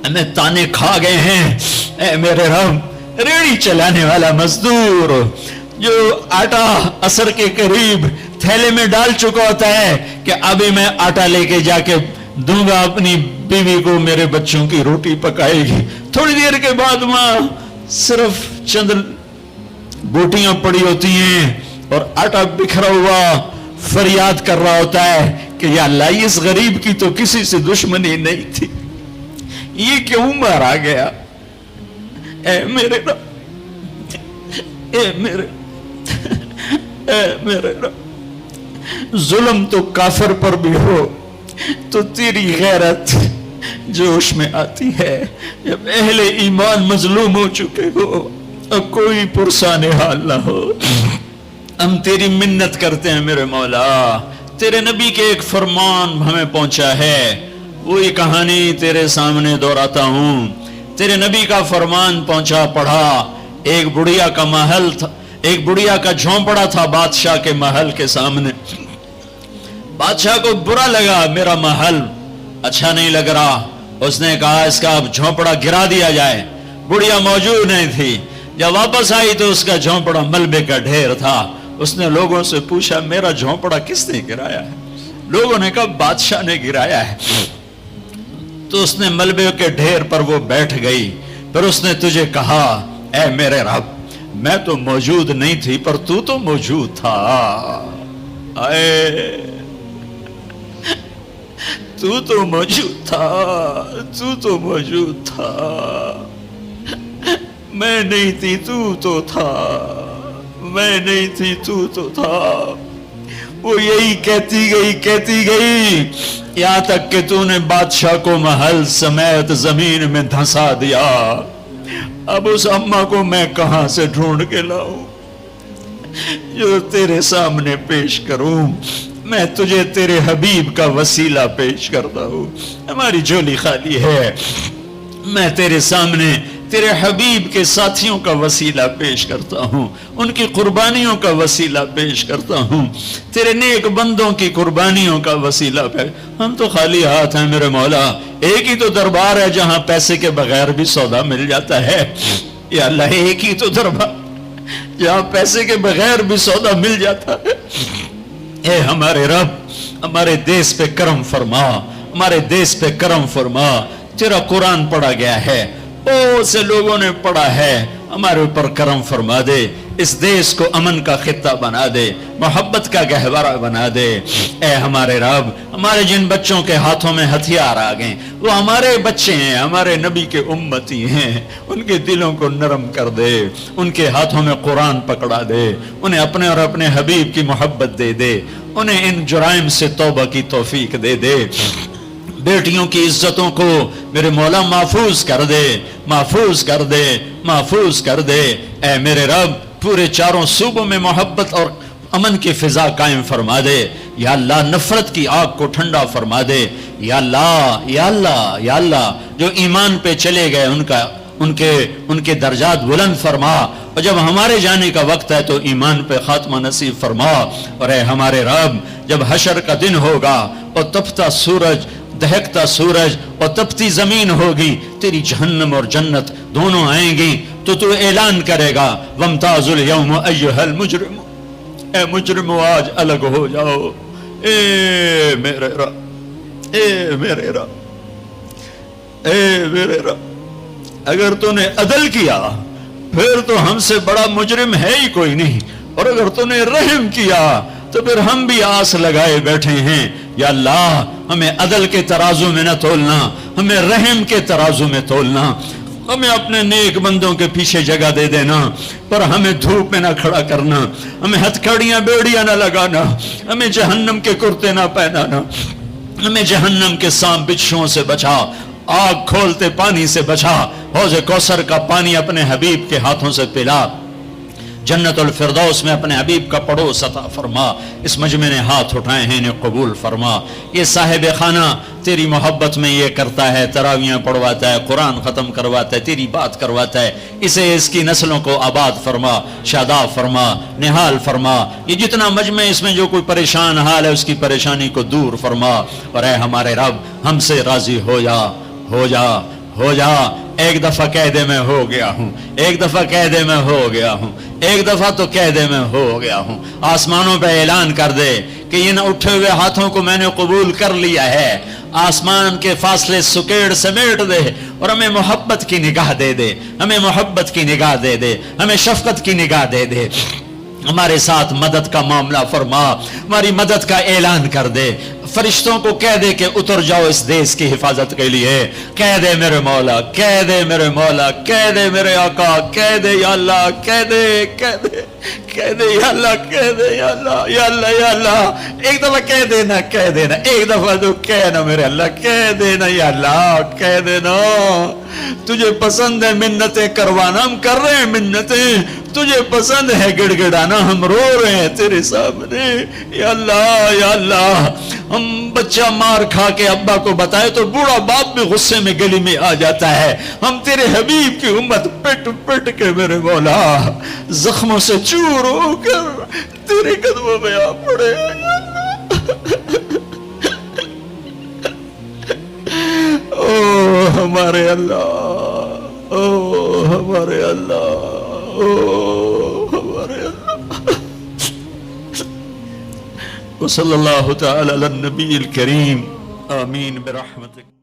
ہمیں تانے کھا گئے ہیں. اے میرے رب، ریڑھی چلانے والا مزدور جو آٹا عصر کے قریب تھیلے میں ڈال چکا ہوتا ہے کہ ابھی میں آٹا لے کے جا کے دوں گا اپنی بیوی کو، میرے بچوں کی روٹی پکائے گی. تھوڑی دیر کے بعد وہاں صرف چند بوٹیاں پڑی ہوتی ہیں اور آٹا بکھرا ہوا فریاد کر رہا ہوتا ہے کہ یا اللہ، اس غریب کی تو کسی سے دشمنی نہیں تھی، یہ کیوں مارا گیا؟ اے میرے رب، اے میرے رب، ظلم تو کافر پر بھی ہو تو تیری غیرت جوش میں آتی ہے جب اہل ایمان مظلوم ہو چکے ہو اور کوئی پرسان حال نہ ہو۔ ہم تیری منت کرتے ہیں میرے مولا، تیرے نبی کے ایک فرمان ہمیں پہنچا ہے، وہی کہانی تیرے سامنے دہراتا ہوں۔ تیرے نبی کا فرمان پہنچا، پڑھا، ایک بڑھیا کا محل تھا، ایک بڑھیا کا جھونپڑا تھا بادشاہ کے محل کے سامنے۔ بادشاہ کو برا لگا، میرا محل اچھا نہیں لگ رہا، اس نے کہا اس کا اب جھونپڑا گرا دیا جائے۔ بڑھیا موجود نہیں تھی، جب واپس آئی تو اس کا جھونپڑا ملبے کا ڈھیر تھا۔ اس نے لوگوں سے پوچھا میرا جھونپڑا کس نے گرایا ہے؟ لوگوں نے کہا بادشاہ نے گرایا ہے۔ تو اس نے ملبے کے ڈھیر پر وہ بیٹھ گئی، پھر اس نے تجھے کہا اے میرے رب میں تو موجود نہیں تھی پر تو تو موجود تھا، اے تو تو موجود تھا، تو تو موجود تھا، میں نہیں تھی تو تھا، میں نہیں تھی تو تھا۔ وہ یہی کہتی گئی یہاں تک کہ تو نے بادشاہ کو محل سمیت زمین میں دھنسا دیا۔ اب اس اماں کو میں کہاں سے ڈھونڈ کے لاؤں جو تیرے سامنے پیش کروں؟ میں تجھے تیرے حبیب کا وسیلہ پیش کرتا ہوں، ہماری جھولی خالی ہے، میں تیرے سامنے تیرے حبیب کے ساتھیوں کا وسیلہ پیش کرتا ہوں، ان کی قربانیوں کا وسیلہ پیش کرتا ہوں، تیرے نیک بندوں کی قربانیوں کا وسیلہ پیش۔ ہم تو خالی ہاتھ ہیں میرے مولا، ایک ہی تو دربار ہے جہاں پیسے کے بغیر بھی سودا مل جاتا ہے، یا اللہ ایک ہی تو دربار جہاں پیسے کے بغیر بھی سودا مل جاتا ہے۔ اے ہمارے رب ہمارے دیس پہ کرم فرما، ہمارے دیس پہ کرم فرما۔ تیرا قرآن پڑھا گیا ہے، بہت سے لوگوں نے پڑھا ہے، ہمارے اوپر کرم فرما دے، اس دیس کو امن کا خطہ بنا دے، محبت کا گہوارہ بنا دے۔ اے ہمارے رب ہمارے جن بچوں کے ہاتھوں میں ہتھیار آ گئے وہ ہمارے بچے ہیں، ہمارے نبی کے امتی ہیں، ان کے دلوں کو نرم کر دے، ان کے ہاتھوں میں قرآن پکڑا دے، انہیں اپنے اور اپنے حبیب کی محبت دے دے، انہیں ان جرائم سے توبہ کی توفیق دے دے۔ بیٹیوں کی عزتوں کو میرے مولا محفوظ کر دے، محفوظ کر دے، محفوظ کر دے۔ اے میرے رب پورے چاروں صوبوں میں محبت اور امن کی فضا قائم فرما دے۔ یا اللہ نفرت کی آگ کو ٹھنڈا فرما دے۔ یا اللہ یا اللہ یا اللہ جو ایمان پہ چلے گئے ان کے درجات بلند فرما، اور جب ہمارے جانے کا وقت ہے تو ایمان پہ خاتمہ نصیب فرما۔ اور اے ہمارے رب جب حشر کا دن ہوگا اور تپتا سورج، دہکتا سورج اور تپتی زمین ہوگی، تیری جہنم اور جنت دونوں آئیں گی تو تو اعلان کرے گا وَامْتَازُ الْيَوْمَ أَيُّهَا الْمُجْرِمُ، اے مجرمو آج الگ ہو جاؤ۔ اے میرے رب، اے میرے رب، اے میرے رب، اگر تو نے عدل کیا پھر تو ہم سے بڑا مجرم ہے ہی کوئی نہیں، اور اگر تو نے رحم کیا تو پھر ہم بھی آس لگائے بیٹھے ہیں۔ یا اللہ ہمیں عدل کے ترازو میں نہ تولنا، ہمیں رحم کے ترازو میں تولنا، ہمیں اپنے نیک بندوں کے پیچھے جگہ دے دینا، پر ہمیں دھوپ میں نہ کھڑا کرنا، ہمیں ہتھکڑیاں بیڑیاں نہ لگانا، ہمیں جہنم کے کرتے نہ پہنانا، ہمیں جہنم کے سانپ بچھوؤں سے بچا، آگ کھولتے پانی سے بچا، حوض کوثر کا پانی اپنے حبیب کے ہاتھوں سے پلا، جنت الفردوس میں اپنے حبیب کا پڑوس عطا فرما۔ اس مجمع نے ہاتھ اٹھائے ہیں انہیں قبول فرما۔ یہ صاحب خانہ تیری محبت میں یہ کرتا ہے، تراویاں پڑھواتا ہے، قرآن ختم کرواتا ہے، تیری بات کرواتا ہے، اسے اس کی نسلوں کو آباد فرما، شاداب فرما، نحال فرما۔ یہ جتنا مجمع اس میں جو کوئی پریشان حال ہے اس کی پریشانی کو دور فرما۔ اور اے ہمارے رب ہم سے راضی ہو جا، ہو جا، ہو جا۔ ایک دفعہ کہہ دے میں ہو گیا ہوں، ایک دفعہ کہہ دے میں ہو گیا ہوں، ایک دفعہ تو کہہ دے میں ہو گیا ہوں۔ آسمانوں پہ اعلان کر دے کہ ان اٹھے ہوئے ہاتھوں کو میں نے قبول کر لیا ہے۔ آسمان کے فاصلے سکیڑ سمیٹ دے اور ہمیں محبت کی نگاہ دے دے، ہمیں محبت کی نگاہ دے دے، ہمیں شفقت کی نگاہ دے دے۔ ہمارے ساتھ مدد کا معاملہ فرما، ہماری مدد کا اعلان کر دے، فرشتوں کو کہہ دے کہ اتر جاؤ اس دیش کی حفاظت کے لیے. کہہ دے میرے مولا, کہہ دے میرے مولا, کہہ دے میرے آقا, کہہ دے یا اللہ, کہہ دے, کہہ دے, کہہ دے یا اللہ, کہہ دے یا اللہ, یا اللہ, یا اللہ. ایک دفعہ کہہ دینا, کہہ دینا, ایک دفعہ تو کہنا میرے اللہ, کہہ دینا یا اللہ, کہہ دینا. تجھے پسند ہے منتیں کروانا, ہم کر رہے ہیں منتیں. تجھے پسند ہے گڑ گڑانا, ہم رو رہے ہیں تیرے سامنے. یا اللہ, یا اللہ. ہم بچہ مار کھا کے ابا کو بتائے تو بوڑھا باپ بھی غصے میں گلی میں آ جاتا ہے. ہم تیرے حبیب کی امت پٹ پٹ کے میرے مولا زخموں سے چور ہو کر تیرے قدموں میں آ پڑے. او ہمارے اللہ, او ہمارے اللہ, او ہمارے اللہ. وصلی اللہ تعالی علی النبی الکریم. آمین برحمتک.